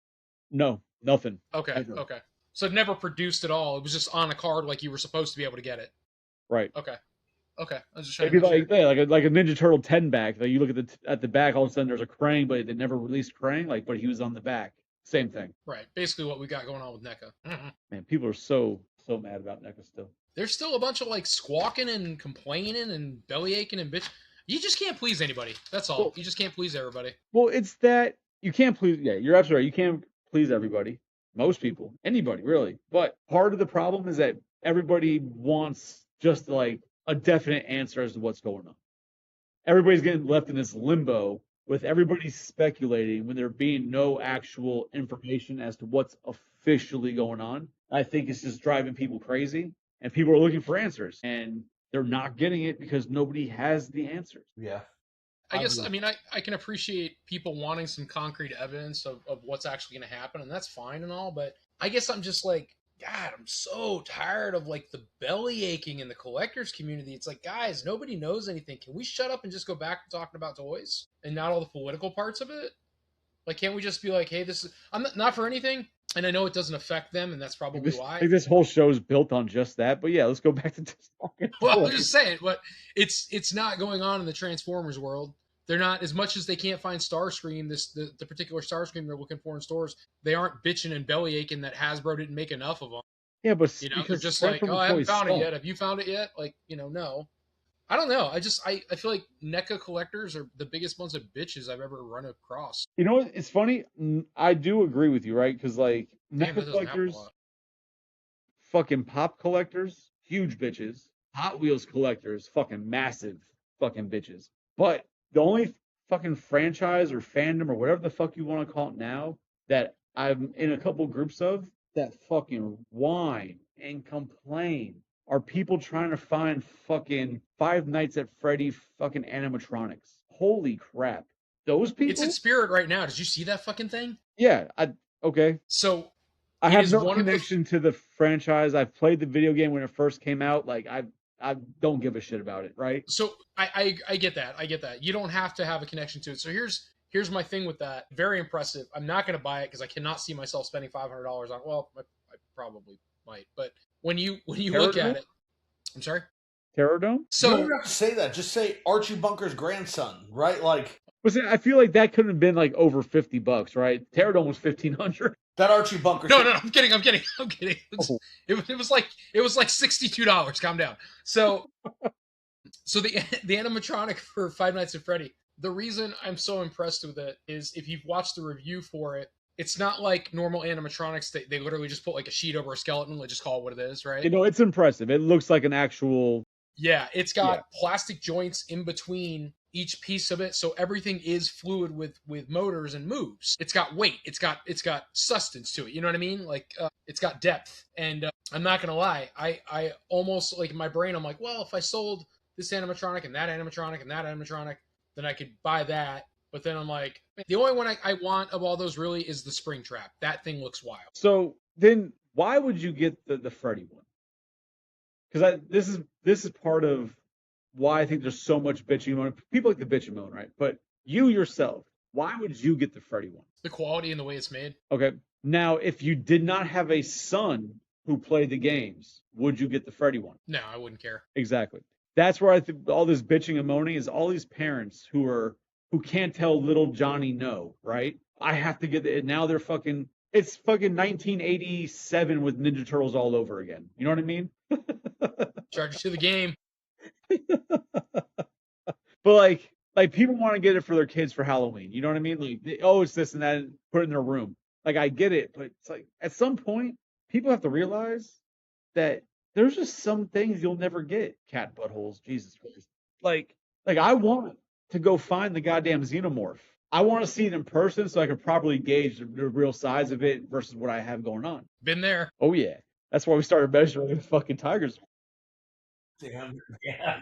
No, nothing. Okay, ever. Okay. So it never produced at all. It was just on a card like you were supposed to be able to get it. Right. Okay. I was just trying to like a Ninja Turtle 10 back. Like you look at the back, all of a sudden there's a Krang, but they never released Krang. But he was on the back. Same thing. Right. Basically, what we got going on with NECA. Man, people are so mad about NECA still. There's still a bunch of squawking and complaining and belly aching and bitch. You just can't please anybody. That's all. You just can't please everybody. Well, it's that you can't please. Yeah, you're absolutely right. You can't please everybody. Most people, anybody really. But part of the problem is that everybody wants just like a definite answer as to what's going on. Everybody's getting left in this limbo with everybody speculating when there being no actual information as to what's officially going on. I think it's just driving people crazy, and people are looking for answers, and they're not getting it because nobody has the answers. Yeah. I guess, I mean, I can appreciate people wanting some concrete evidence of what's actually going to happen, and that's fine and all, but I guess I'm just like, God, I'm so tired of the belly aching in the collectors community. It's like, guys, nobody knows anything. Can we shut up and just go back to talking about toys and not all the political parts of it? Can't we just be like, hey, this is, I'm not for anything. And I know it doesn't affect them, and that's probably why. I think this whole show is built on just that. But yeah, let's go back to fucking Well, I'm just saying, but it's not going on in the Transformers world. They're not, as much as they can't find Starscream, the particular Starscream they're looking for in stores. They aren't bitching and belly aching that Hasbro didn't make enough of them. Yeah, but You know, they're because just like, oh, I haven't found suck. it yet. Have you found it yet? Like, you know, no. I don't know. I feel like NECA collectors are the biggest bunch of bitches I've ever run across. You know what? It's funny. I do agree with you, right? Because like Damn, NECA collectors, fucking pop collectors, huge bitches. Hot Wheels collectors, fucking massive fucking bitches. But the only fucking franchise or fandom or whatever the fuck you want to call it now that I'm in a couple groups of that fucking whine and complain are people trying to find fucking Five Nights at Freddy fucking animatronics. Holy crap. Those people? It's at Spirit right now. Did you see that fucking thing? Yeah, okay. So I have no connection to the franchise. I've played the video game when it first came out. Like I don't give a shit about it, right? So I get that. I get that. You don't have to have a connection to it. So here's my thing with that. Very impressive. I'm not going to buy it because I cannot see myself spending $500 on. Well, I probably might, but when you look at it, I'm sorry. Terrordome? So you don't have to say that. Just say Archie Bunker's grandson, right? Like, I feel like that could have been like over $50, right? Terrordome was $1,500. That Archie Bunker. No, I'm kidding. It was like $62. Calm down. So the animatronic for Five Nights at Freddy. The reason I'm so impressed with it is if you've watched the review for it, it's not like normal animatronics. They literally just put like a sheet over a skeleton. They just call it what it is, right? You know, it's impressive. It looks like an actual. Yeah, it's got plastic joints in between each piece of it, so everything is fluid with motors and moves. It's got weight. It's got sustenance to it. You know what I mean? Like it's got depth. And I'm not gonna lie, I almost, like, in my brain, I'm like, well, if I sold this animatronic and that animatronic and that animatronic, then I could buy that. But then I'm like, the only one I want of all those really is the Springtrap. That thing looks wild. So then, why would you get the Freddy one? Because this is part of why I think there's so much bitching moan. People like the bitch and moan, right? But you yourself, why would you get the Freddy one? The quality and the way it's made. Okay. Now, if you did not have a son who played the games, would you get the Freddy one? No, I wouldn't care. Exactly. That's where I think all this bitching and moaning is all these parents who can't tell little Johnny no, right? I have to get it. Now it's fucking 1987 with Ninja Turtles all over again. You know what I mean? Charge to the game. But like people want to get it for their kids for Halloween. You know what I mean? Like, it's this and that, and put it in their room. Like, I get it, but it's like at some point people have to realize that there's just some things you'll never get. Cat buttholes, Jesus Christ. Like I want to go find the goddamn xenomorph. I want to see it in person so I can properly gauge the real size of it versus what I have going on. Been there. Oh yeah, that's why we started measuring the fucking tigers. Damn, yeah.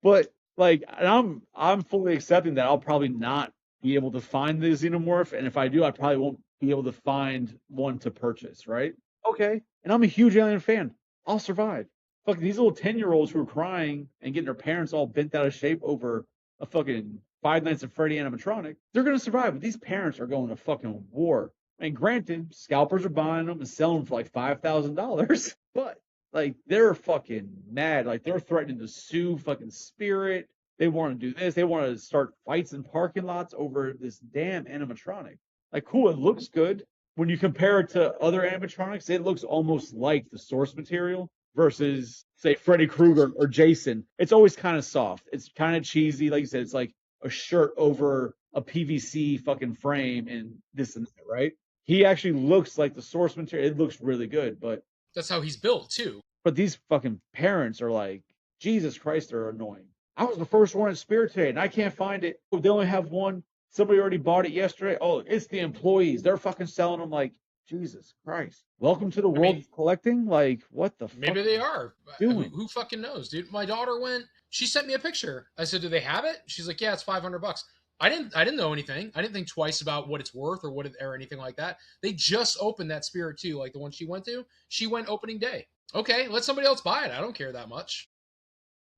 But like, I'm fully accepting that I'll probably not be able to find the xenomorph, and if I do, I probably won't be able to find one to purchase, right? Okay. And I'm a huge Alien fan. I'll survive. Fucking these little 10-year-olds who are crying and getting their parents all bent out of shape over a fucking Five Nights at Freddy animatronic, they're gonna survive. But these parents are going to fucking war. And granted, scalpers are buying them and selling them for like $5,000, but like they're fucking mad. Like they're threatening to sue fucking Spirit. They want to do this. They want to start fights in parking lots over this damn animatronic. Like, cool, it looks good. When you compare it to other animatronics, it looks almost like the source material versus, say, Freddy Krueger or Jason. It's always kind of soft. It's kind of cheesy. Like you said, it's like a shirt over a PVC fucking frame and this and that, right? He actually looks like the source material. It looks really good, but that's how he's built too. But these fucking parents are like, Jesus Christ, they're annoying. I was the first one at Spirit today, and I can't find it. They only have one. Somebody already bought it yesterday. Oh, it's the employees. They're fucking selling them. Like, Jesus Christ. Welcome to the world of collecting. Like, what the fuck? Maybe they are. Doing? Who fucking knows, dude? My daughter went. She sent me a picture. I said, "Do they have it?" She's like, "Yeah, it's $500." I didn't know anything. I didn't think twice about what it's worth or anything like that. They just opened that Spirit 2, like the one she went to. She went opening day. Okay, let somebody else buy it. I don't care that much.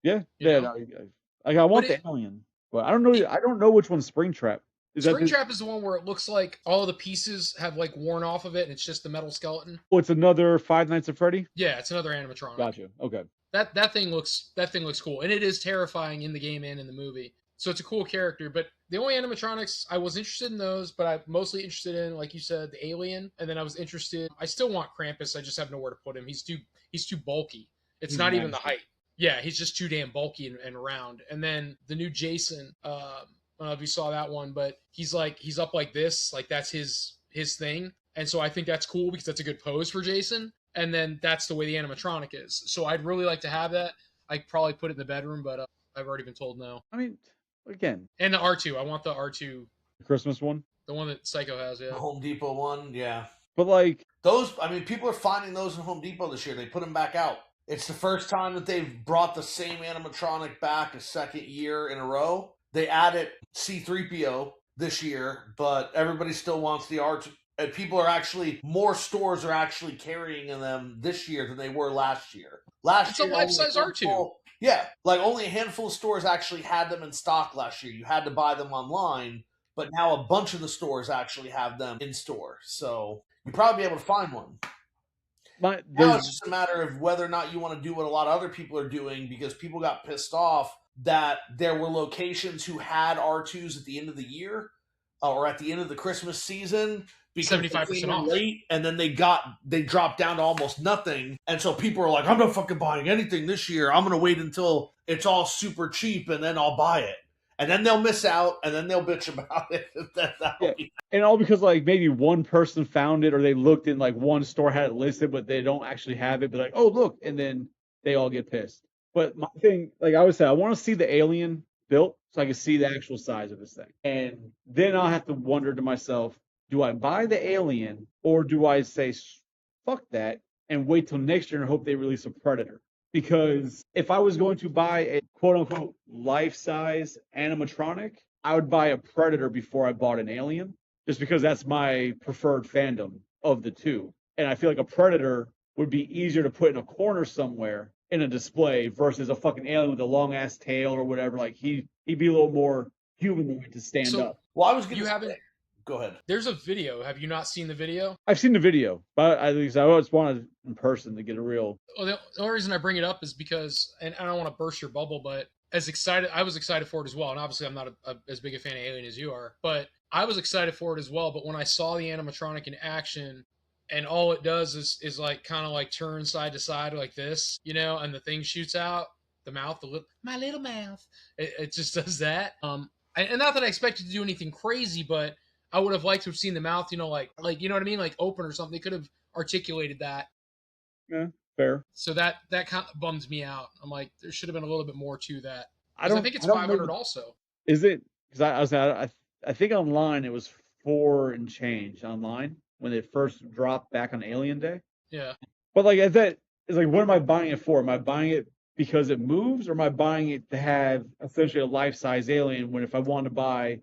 Yeah, yeah. No, like I want the Alien, but I don't know. I don't know which one's Springtrap. Springtrap is the one where it looks like all of the pieces have like worn off of it, and it's just the metal skeleton. Oh, it's another Five Nights at Freddy. Yeah, it's another animatronic. Gotcha. Okay. That thing looks cool, and it is terrifying in the game and in the movie. So it's a cool character. But the only animatronics I was interested in those, but I'm mostly interested in, like you said, the alien. And then I was interested. I still want Krampus. I just have nowhere to put him. He's too bulky. It's not even the height. Yeah, he's just too damn bulky and round. And then the new Jason. I don't know if you saw that one, but he's up like this, like that's his thing. And so I think that's cool because that's a good pose for Jason. And then that's the way the animatronic is. So I'd really like to have that. I'd probably put it in the bedroom, but I've already been told no. I mean, again. And the R2. I want the R2. The Christmas one? The one that Psycho has, yeah. The Home Depot one, yeah. But like... those, I mean, people are finding those in Home Depot this year. They put them back out. It's the first time that they've brought the same animatronic back a second year in a row. They added C-3PO this year, but everybody still wants the R2. And people are actually, more stores are actually carrying them this year than they were last year. It's a life-size R2. Yeah, like only a handful of stores actually had them in stock last year. You had to buy them online, but now a bunch of the stores actually have them in store. So you'll probably be able to find one. Now it's just a matter of whether or not you want to do what a lot of other people are doing, because people got pissed off that there were locations who had R2s at the end of the year or at the end of the Christmas season. 75% off. Late, and then they dropped down to almost nothing. And so people are like, I'm not fucking buying anything this year. I'm going to wait until it's all super cheap and then I'll buy it. And then they'll miss out and then they'll bitch about it. And all because like maybe one person found it or they looked in like one store had it listed, but they don't actually have it. But like, oh, look. And then they all get pissed. But my thing, like I always say, I want to see the alien built so I can see the actual size of this thing. And then I'll have to wonder to myself, do I buy the alien or do I say, fuck that, and wait till next year and hope they release a Predator? Because if I was going to buy a quote-unquote life-size animatronic, I would buy a Predator before I bought an alien, just because that's my preferred fandom of the two. And I feel like a Predator would be easier to put in a corner somewhere in a display versus a fucking alien with a long-ass tail or whatever. Like, he'd be a little more humanoid to stand up. Well, I was going to haven't... Go ahead. There's a video. Have you not seen the video? I've seen the video, but I always wanted in person to get a real... Well, the only reason I bring it up is because, and I don't want to burst your bubble, but I was excited for it as well. And obviously I'm not as big a fan of Alien as you are, but I was excited for it as well. But when I saw the animatronic in action, and all it does is like kind of like turn side to side like this, you know, and the thing shoots out, the mouth, my little mouth. It just does that. And not that I expected to do anything crazy, but I would have liked to have seen the mouth, you know, like you know what I mean, like open or something. They could have articulated that. Yeah, fair. So that kind of bums me out. I'm like, there should have been a little bit more to that. I think it's 500 also. Is it? Because I think online it was 4 and change online when it first dropped back on Alien Day. Yeah. But like it's like, what am I buying it for? Am I buying it because it moves, or am I buying it to have essentially a life-size alien? When if I want to buy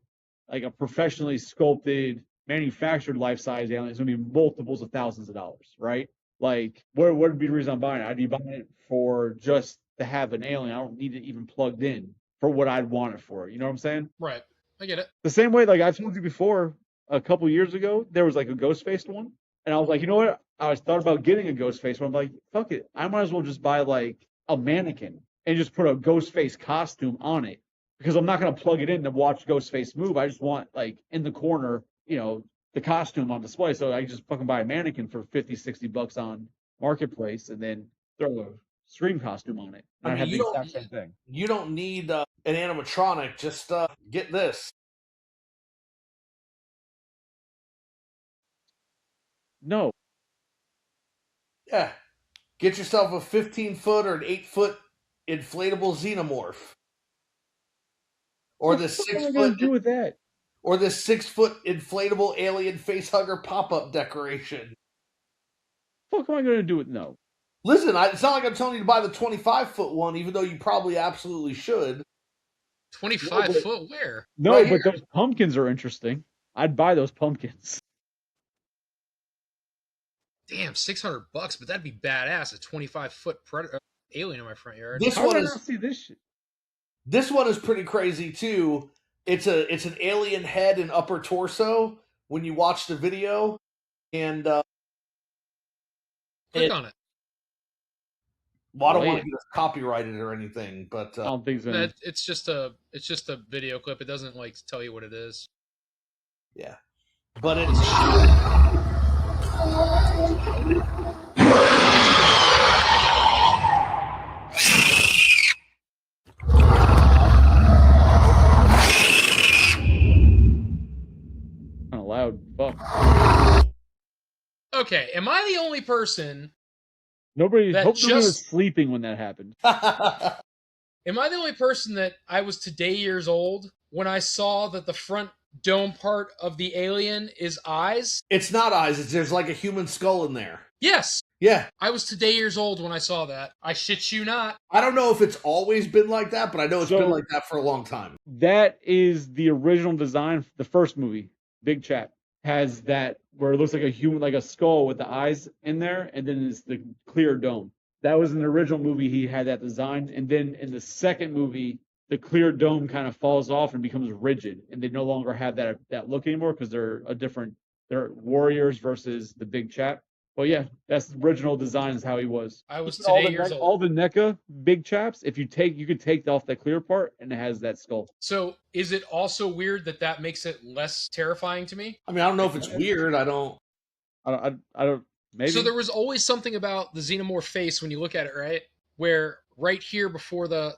like a professionally sculpted, manufactured life-size alien, it's going to be multiples of thousands of dollars, right? Like, what would be the reason I'm buying it? I'd be buying it for just to have an alien. I don't need it even plugged in for what I'd want it for. You know what I'm saying? Right. I get it. The same way, like I've told you before, a couple years ago, there was like a ghost-faced one. And I was like, you know what? I thought about getting a ghost-faced one. I'm like, fuck it. I might as well just buy like a mannequin and just put a ghost-face costume on it. Because I'm not going to plug it in to watch Ghostface move. I just want, like, in the corner, you know, the costume on display. So I just fucking buy a mannequin for $50-$60 on Marketplace and then throw a Scream costume on it. And I have the exact same thing. You don't need an animatronic. Just get this. No. Yeah. Get yourself a 15-foot or an 8-foot inflatable xenomorph. Or this 6-foot do with that? Or this 6-foot inflatable alien facehugger pop-up decoration. What am I going to do with no? Listen, it's not like I'm telling you to buy the 25-foot one, even though you probably absolutely should. 25-foot where? No, right but here. those pumpkins are interesting. I'd buy those pumpkins. Damn, $600, but that'd be badass. A 25-foot alien in my front yard. This How one did I is not see this shit? This one is pretty crazy too. It's an alien head and upper torso when you watch the video, and Click on it. Well, I don't want to get us copyrighted or anything, but I don't think so. It's just a video clip. It doesn't like tell you what it is. Yeah, but it's kind of loud. Fuck. Okay, am I the only person? Nobody was sleeping when that happened. Am I the only person that I was today years old when I saw that the front dome part of the alien is eyes? It's not eyes. There's like a human skull in there. Yes. Yeah. I was today years old when I saw that. I shit you not. I don't know if it's always been like that, but I know it's been like that for a long time. That is the original design. The first movie, Big Chat, has that where it looks like a human, like a skull with the eyes in there, and then it's the clear dome. That was in the original movie. He had that design, and then in the second movie, the clear dome kind of falls off and becomes rigid, and they no longer have that look anymore because they're warriors versus the Big Chat. Well, yeah, that's the original design is how he was. I was today years old. All the NECA Big Chaps, you could take off that clear part and it has that skull. So is it also weird that makes it less terrifying to me? I mean, I don't know if it's weird. I don't. Maybe. So there was always something about the xenomorph face when you look at it, right? Where right here before the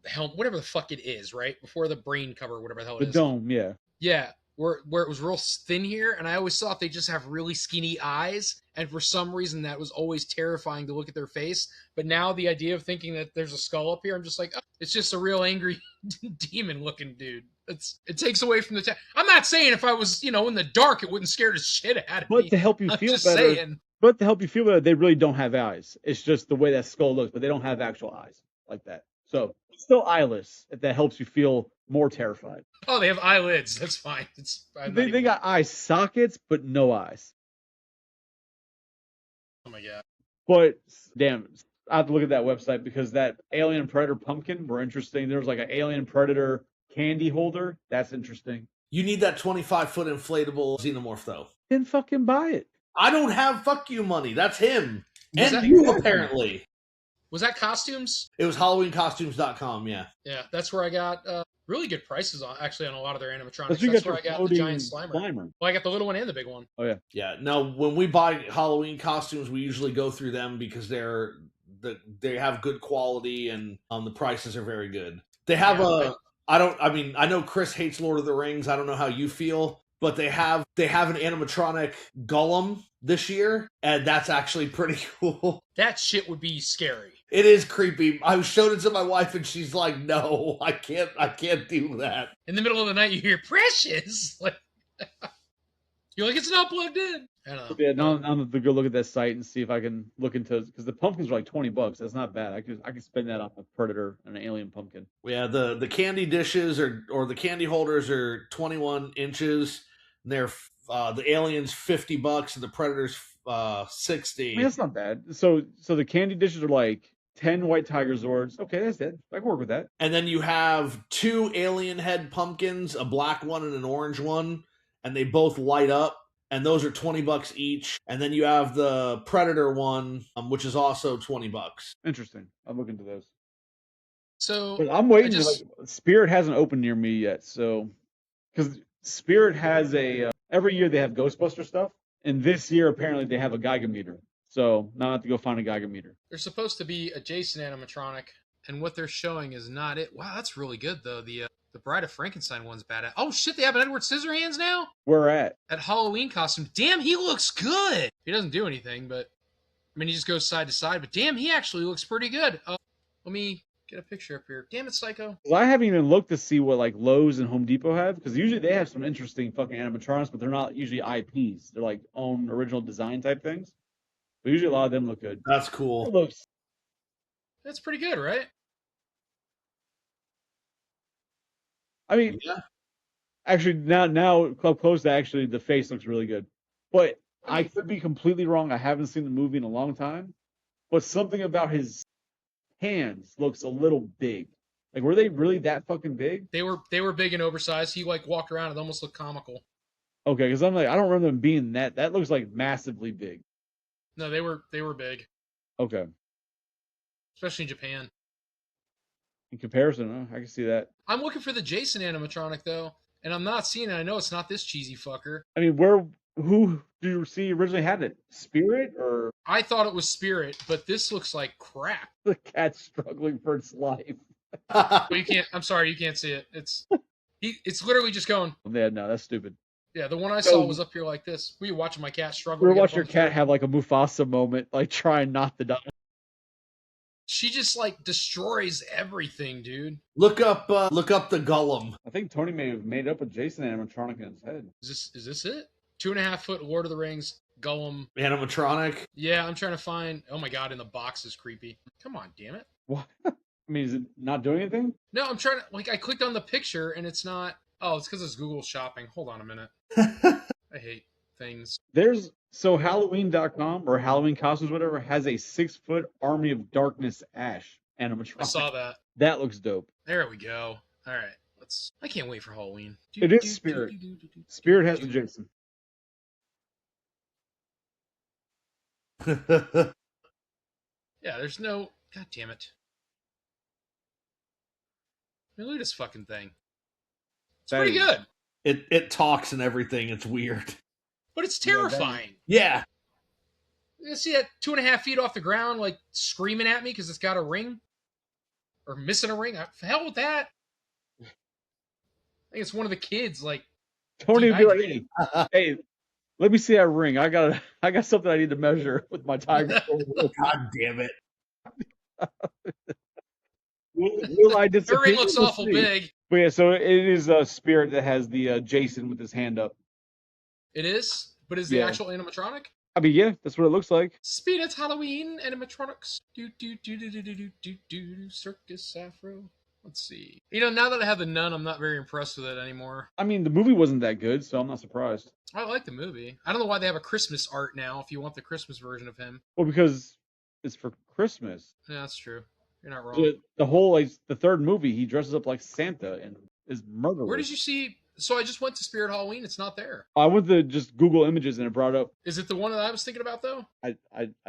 helm, whatever the fuck it is, right? Before the brain cover, whatever the hell it is. The dome, yeah. Yeah. Where it was real thin here, and I always thought they just have really skinny eyes, and for some reason that was always terrifying to look at their face. But now the idea of thinking that there's a skull up here, I'm just like, oh, it's just a real angry demon-looking dude. It takes away from the. I'm not saying if I was in the dark, it wouldn't scare the shit out of me. But to help you feel better, they really don't have eyes. It's just the way that skull looks, but they don't have actual eyes like that. So still eyeless. If that helps you feel more terrified. Oh, they have eyelids. That's fine. They got eye sockets, but no eyes. Oh my god. But damn, I have to look at that website because that Alien Predator pumpkin were interesting. There was like an Alien Predator candy holder. That's interesting. You need that 25-foot inflatable xenomorph, though. Then fucking buy it. I don't have fuck you money. That's him. You, apparently. Was that costumes? It was HalloweenCostumes.com, yeah. Yeah, that's where I got really good prices on a lot of their animatronics. That's where I got the giant Slimer. Well, I got the little one and the big one. Oh, yeah. Yeah, now when we buy Halloween costumes, we usually go through them because they have good quality and the prices are very good. They have I know Chris hates Lord of the Rings. I don't know how you feel, but they have an animatronic Gollum this year, and that's actually pretty cool. That shit would be scary. It is creepy. I showed it to my wife, and she's like, "No, I can't do that." In the middle of the night, you hear "Precious." Like, you're like, "It's not plugged in." I don't know. Yeah, no, I'm gonna go look at that site and see if I can look into because the pumpkins are like $20. That's not bad. I could spend that on a Predator and an Alien pumpkin. Yeah, the candy dishes or the candy holders are 21 inches. And they're the Alien's $50 and the Predator's 60. I mean, that's not bad. So the candy dishes are like 10 white tiger Zords. Okay, that's it. I can work with that. And then you have 2 alien head pumpkins, a black one and an orange one, and they both light up. And those are $20 each. And then you have the Predator one, which is also $20. Interesting. I'll look into those. So but I'm waiting. Spirit hasn't opened near me yet. So because Spirit has every year they have Ghostbusters stuff, and this year apparently they have a Geiger meter. So now I have to go find a Geiger meter. There's supposed to be a Jason animatronic, and what they're showing is not it. Wow, that's really good though. The Bride of Frankenstein one's badass. Oh shit, they have an Edward Scissorhands now? Where at? At Halloween costume. Damn, he looks good. He doesn't do anything, but I mean he just goes side to side. But damn, he actually looks pretty good. Let me get a picture up here. Damn it, Psycho. Well, I haven't even looked to see what like Lowe's and Home Depot have because usually they have some interesting fucking animatronics, but they're not usually IPs. They're like own original design type things. But usually a lot of them look good. That's cool. That's pretty good, right? I mean, yeah. Actually, now Club Close, actually, the face looks really good. But I could be completely wrong. I haven't seen the movie in a long time. But something about his hands looks a little big. Like, were they really that fucking big? They were big and oversized. He like walked around. It almost looked comical. Okay, because I'm like, I don't remember them being that. That looks like massively big. No, they were big, Okay. especially in Japan. In comparison, I can see that. I'm looking for the Jason animatronic though, and I'm not seeing it. I know it's not this cheesy fucker. I mean, who do you see originally had it? Spirit or I thought it was Spirit, but this looks like crap. the cat struggling for its life? But you can't. I'm sorry, you can't see it. It's literally just going. Yeah, no, that's stupid. Yeah, the one I saw was up here like this. Were you watching my cat struggle? We're watching your cat have like a Mufasa moment, like trying not to die. She just like destroys everything, dude. Look up the Gollum. I think Tony may have made up a Jason animatronic in his head. Is this it? 2.5 foot Lord of the Rings Gollum Animatronic. Yeah, I'm trying to find. Oh my god, in the box is creepy. Come on, damn it. What? I mean, is it not doing anything? No, I'm trying to. Like, I clicked on the picture and it's not. Oh, it's because it's Google Shopping. Hold on a minute. I hate things. So Halloween.com or Halloween costumes, whatever, has a 6-foot Army of Darkness Ash animatronic. I saw that. That looks dope. There we go. All right, I can't wait for Halloween. It is Spirit. Spirit has the Jason. Yeah, there's no. God damn it. I mean, look at this fucking thing. It's pretty good. It talks and everything. It's weird. But it's terrifying. Yeah. You see that 2.5 feet off the ground, like screaming at me because it's got a ring? Or missing a ring? Hell with that. I think it's one of the kids, like. Tony would be like, hey, let me see that ring. I got something I need to measure with my tiger. God damn it. Will I disappear? Her ring looks awful big. But yeah, so it is a Spirit that has the Jason with his hand up. It is? But is the actual animatronic? I mean, yeah, that's what it looks like. Spirit Halloween animatronics. Circus Afro. Let's see. You know, now that I have the Nun, I'm not very impressed with it anymore. I mean, the movie wasn't that good, so I'm not surprised. I like the movie. I don't know why they have a Christmas art now if you want the Christmas version of him. Well, because it's for Christmas. Yeah, that's true. You're not wrong. The whole, like, the third movie, he dresses up like Santa and is murderous. Where did you see... So I just went to Spirit Halloween. It's not there. I went to just Google Images and it brought up. Is it the one that I was thinking about, though? I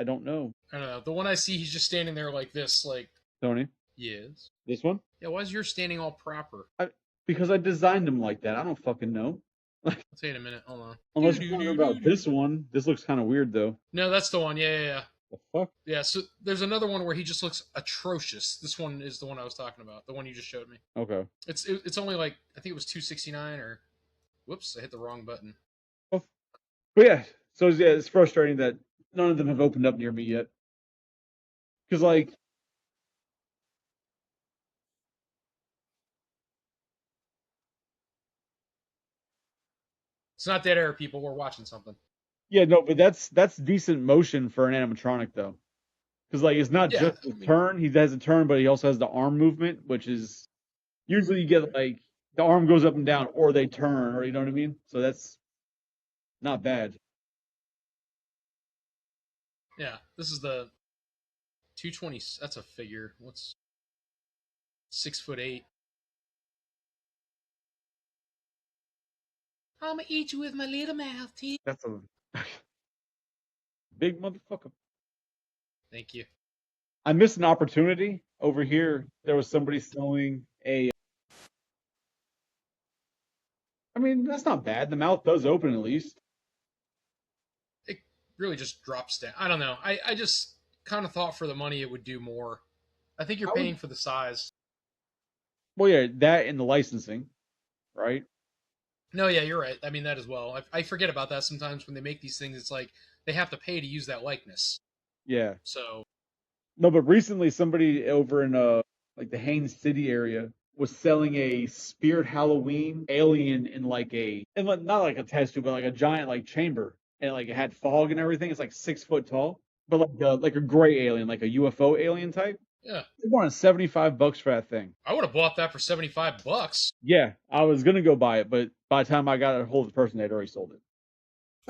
don't know. I don't know. The one I see, he's just standing there like this, like... Tony? Yes. This one? Yeah, why is yours standing all proper? Because I designed them like that. I don't fucking know. I'll tell you in a minute. Hold on. Unless you're talking about this one. This looks kind of weird, though. No, that's the one. Yeah. The fuck? Yeah, so there's another one where he just looks atrocious. This one is the one I was talking about. The one you just showed me. Okay. It's only like, I think it was $269 or... Whoops, I hit the wrong button. Oh. But yeah, so yeah, it's frustrating that none of them have opened up near me yet. Because, like... It's not dead air, people. We're watching something. Yeah, no, but that's decent motion for an animatronic, though. Because, like, it's not just a turn. He has a turn, but he also has the arm movement, which is... Usually you get, like, the arm goes up and down, or they turn, or you know what I mean? So that's not bad. Yeah, this is the 220. That's a figure. What's 6'8"? I'ma eat you with my little mouth teeth. That's a big motherfucker. Thank you. I missed an opportunity over here. There was somebody selling a... I mean, that's not bad. The mouth does open at least. It really just drops down. I don't know. I just kind of thought for the money it would do more. I think you're paying for the size. Well, yeah, that and the licensing, right? No, yeah, you're right. I mean, that as well. I forget about that sometimes when they make these things. It's like they have to pay to use that likeness. Yeah. So. No, but recently somebody over in like the Haines City area was selling a Spirit Halloween alien in like not like a test tube, but like a giant like chamber, and like it had fog and everything. It's like 6 foot tall, but like a gray alien, like a UFO alien type. Yeah. They wanted $75 for that thing. I would have bought that for $75. Yeah, I was gonna go buy it, but by the time I got a hold of the person, they'd already sold it.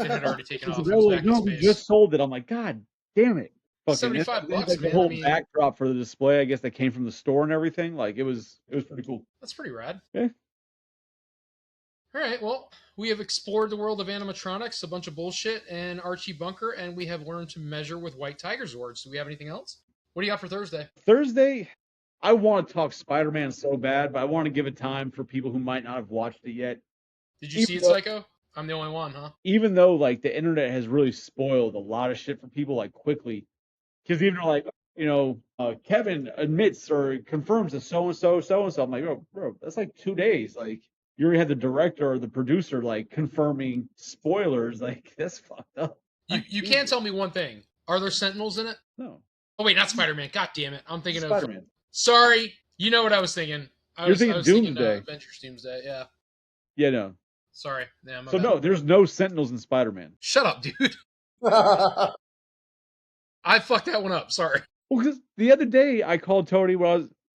It had already taken off. Like, no, we just sold it. I'm like, God damn it. fucking $75, like man. the whole backdrop for the display, I guess, that came from the store and everything. Like it was pretty cool. That's pretty rad. Yeah. All right, well, we have explored the world of animatronics, a bunch of bullshit, and Archie Bunker, and we have learned to measure with white tiger zords. Do we have anything else? What do you got for Thursday? Thursday, I want to talk Spider-Man so bad, but I want to give it time for people who might not have watched it yet. Did you see it, Psycho? I'm the only one, huh? Even though, like, the internet has really spoiled a lot of shit for people, like, quickly. Because even like, Kevin admits or confirms that so-and-so, so-and-so. I'm like, bro, that's like 2 days. Like, you already had the director or the producer, like, confirming spoilers. Like, that's fucked up. You can't tell me one thing. Are there Sentinels in it? No. Oh, wait, not Spider-Man. God damn it. I'm thinking Spider-Man. Sorry. You know what I was thinking. I was thinking Doomsday. Adventures Doomsday, yeah. Yeah, no. Sorry. Yeah, so, no, there's no Sentinels in Spider-Man. Shut up, dude. I fucked that one up. Sorry. Well, because the other day I called Tony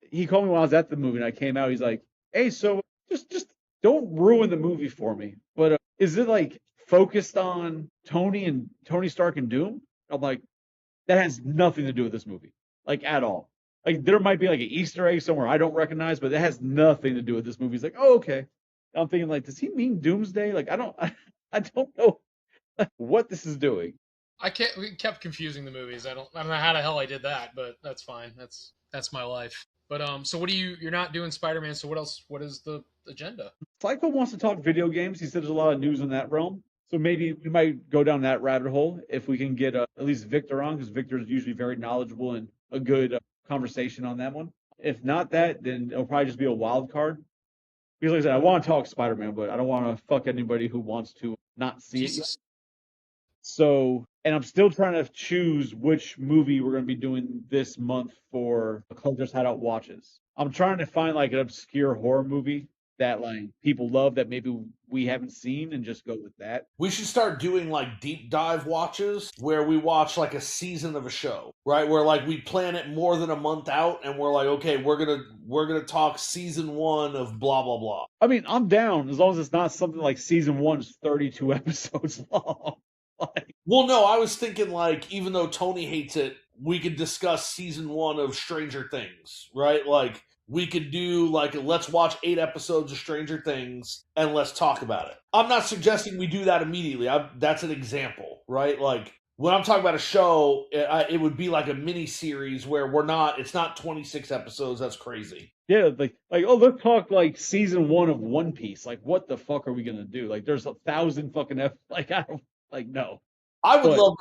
he called me when I was at the movie and I came out. He's like, hey, so just don't ruin the movie for me. But is it like focused on Tony Stark and Doom? I'm like, that has nothing to do with this movie, like at all. Like there might be like an Easter egg somewhere I don't recognize, but it has nothing to do with this movie. He's like, oh, okay. I'm thinking like, does he mean Doomsday? Like I don't know what this is doing. We kept confusing the movies. I don't know how the hell I did that, but that's fine. That's my life. But so you're not doing Spider-Man, so what else? What is the agenda? Psycho wants to talk video games. He said there's a lot of news in that realm. So maybe we might go down that rabbit hole if we can get at least Victor on, because Victor is usually very knowledgeable and a good conversation on that one. If not that, then it'll probably just be a wild card. Because like I said, I want to talk Spider-Man, but I don't want to fuck anybody who wants to not see it yet. So, and I'm still trying to choose which movie we're going to be doing this month for Collector's Hideout Watches. I'm trying to find like an obscure horror movie that like people love that maybe we haven't seen and just go with that. We should start doing like deep dive watches where we watch like a season of a show, right? Where like we plan it more than a month out and we're like, okay, we're gonna talk season 1 of blah blah blah. I mean, I'm down as long as it's not something like season 1 is 32 episodes long. Well, no, I was thinking like even though Tony hates it, we could discuss season 1 of Stranger Things, right? Like we could do like let's watch 8 episodes of Stranger Things and let's talk about it. I'm not suggesting we do that immediately. That's an example, right? Like when I'm talking about a show, it would be like a mini series where it's not 26 episodes. That's crazy. Yeah, like oh, let's talk like season 1 of One Piece. Like what the fuck are we gonna do? Like there's 1,000 fucking like I don't like no. I would love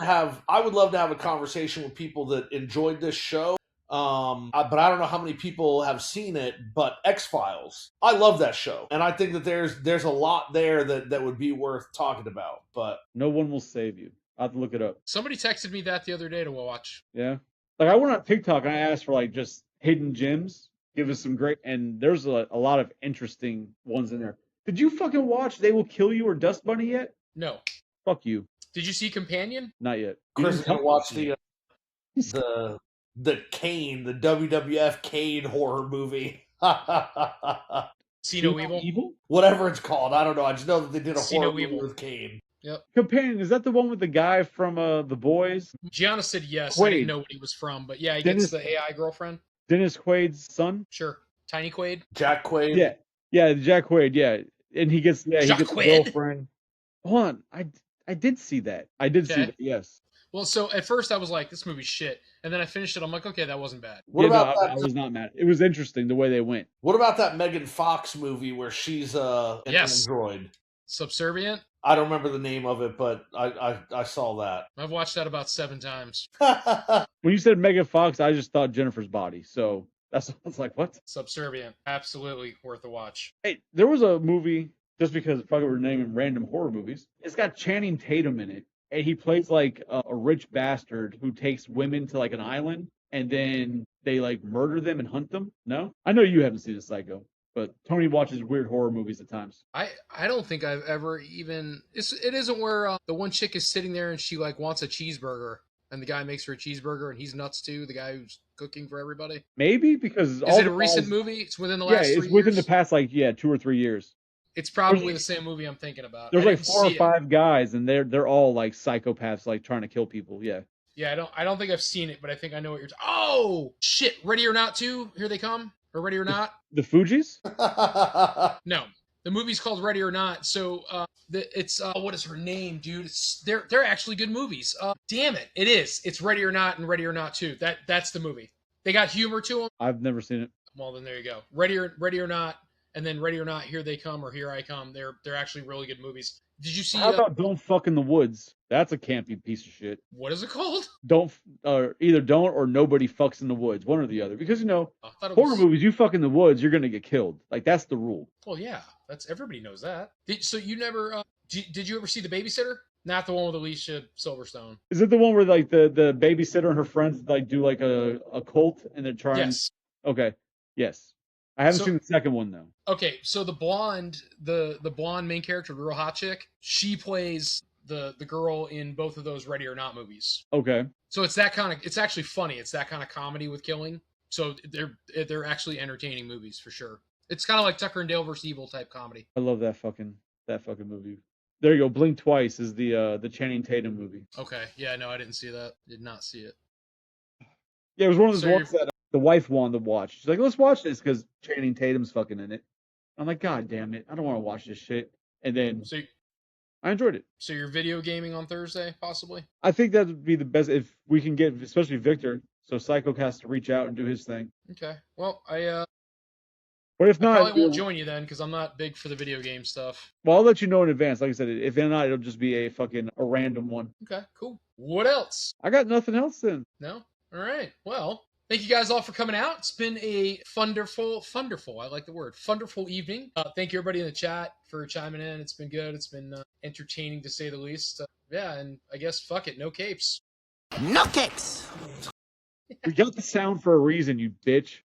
to have a conversation with people that enjoyed this show. But I don't know how many people have seen it, but X-Files. I love that show. And I think that there's a lot there that would be worth talking about. But no one will save you. I'll have to look it up. Somebody texted me that the other day to watch. Yeah. Like I went on TikTok and I asked for like just hidden gems. Give us some great, and there's a lot of interesting ones in there. Did you fucking watch They Will Kill You or Dust Bunny yet? No. Fuck you. Did you see Companion? Not yet. Chris is gonna watch the Kane, the WWF Kane horror movie. See No Evil? Whatever it's called. I don't know. I just know that they did a horror movie with Kane. Yep. Companion, is that the one with the guy from The Boys? Gianna said yes. Quaid. I didn't know what he was from, but yeah, he gets the AI girlfriend. Dennis Quaid's son? Sure. Tiny Quaid? Jack Quaid? Yeah, Jack Quaid, yeah. And he gets the girlfriend. Hold on. I did see that. I did see that, yes. Well, so at first I was like, this movie's shit. And then I finished it. I'm like, okay, that wasn't bad. I was not mad. It was interesting the way they went. What about that Megan Fox movie where she's an android? Subservient? I don't remember the name of it, but I saw that. I've watched that about 7 times. When you said Megan Fox, I just thought Jennifer's Body. So I was like, what? Subservient. Absolutely worth a watch. Hey, there was a movie, just because fucking we're naming random horror movies. It's got Channing Tatum in it. And he plays like a rich bastard who takes women to like an island and then they like murder them and hunt them. No? I know you haven't seen a Psycho, but Tony watches weird horror movies at times. I don't think I've ever even... It isn't where the one chick is sitting there and she like wants a cheeseburger and the guy makes her a cheeseburger and he's nuts too, the guy who's cooking for everybody. Maybe because... Is it a recent movie? It's within the last 3 years? Yeah, it's within the past 2 or 3 years. It's probably the same movie I'm thinking about. There's like 4 or 5 guys, and they're all like psychopaths, like trying to kill people. Yeah. Yeah, I don't think I've seen it, but I think I know what you're. Oh shit! Ready or Not 2, Here They Come, or Ready or Not? The Fugees? No, the movie's called Ready or Not. So it's what is her name, dude? They're actually good movies. Damn it, it is. It's Ready or Not and Ready or Not 2. That's the movie. They got humor to them. I've never seen it. Well, then there you go. Ready or Not, and then Ready or Not, Here They Come, or Here I Come. They're actually really good movies. Did you see? How about Don't Fuck in the Woods? That's a campy piece of shit. What is it called? Either don't or Nobody Fucks in the Woods, one or the other. Because horror movies, you fuck in the woods, you're gonna get killed. Like that's the rule. Well, yeah, that's everybody knows that. So you never? Did you ever see The Babysitter? Not the one with Alicia Silverstone. Is it the one where like the babysitter and her friends like do like a cult and they're trying? Yes. Okay. Yes. I haven't seen the second one though. Okay, so the blonde main character, the real hot chick, she plays the girl in both of those Ready or Not movies. Okay. So it's that kind of. It's actually funny. It's that kind of comedy with killing. So they're actually entertaining movies for sure. It's kind of like Tucker and Dale vs. Evil type comedy. I love that fucking movie. There you go. Blink Twice is the Channing Tatum movie. Okay. Yeah. No, I didn't see that. Did not see it. Yeah, it was one of those ones that the wife wanted to watch. She's like, "Let's watch this because Channing Tatum's fucking in it." I'm like, "God damn it, I don't want to watch this shit." And then I enjoyed it. So you're video gaming on Thursday, possibly? I think that would be the best if we can get, especially Victor. So Psycho has to reach out and do his thing. Okay. Well, But if not, I probably won't join you then because I'm not big for the video game stuff. Well, I'll let you know in advance. Like I said, if not, it'll just be a random one. Okay, cool. What else? I got nothing else then. No? All right. Well, thank you guys all for coming out. It's been a thunderful, I like the word, thunderful evening. Thank you everybody in the chat for chiming in. It's been good. It's been entertaining to say the least. Yeah, and I guess fuck it, no capes. No capes! We got the sound for a reason, you bitch.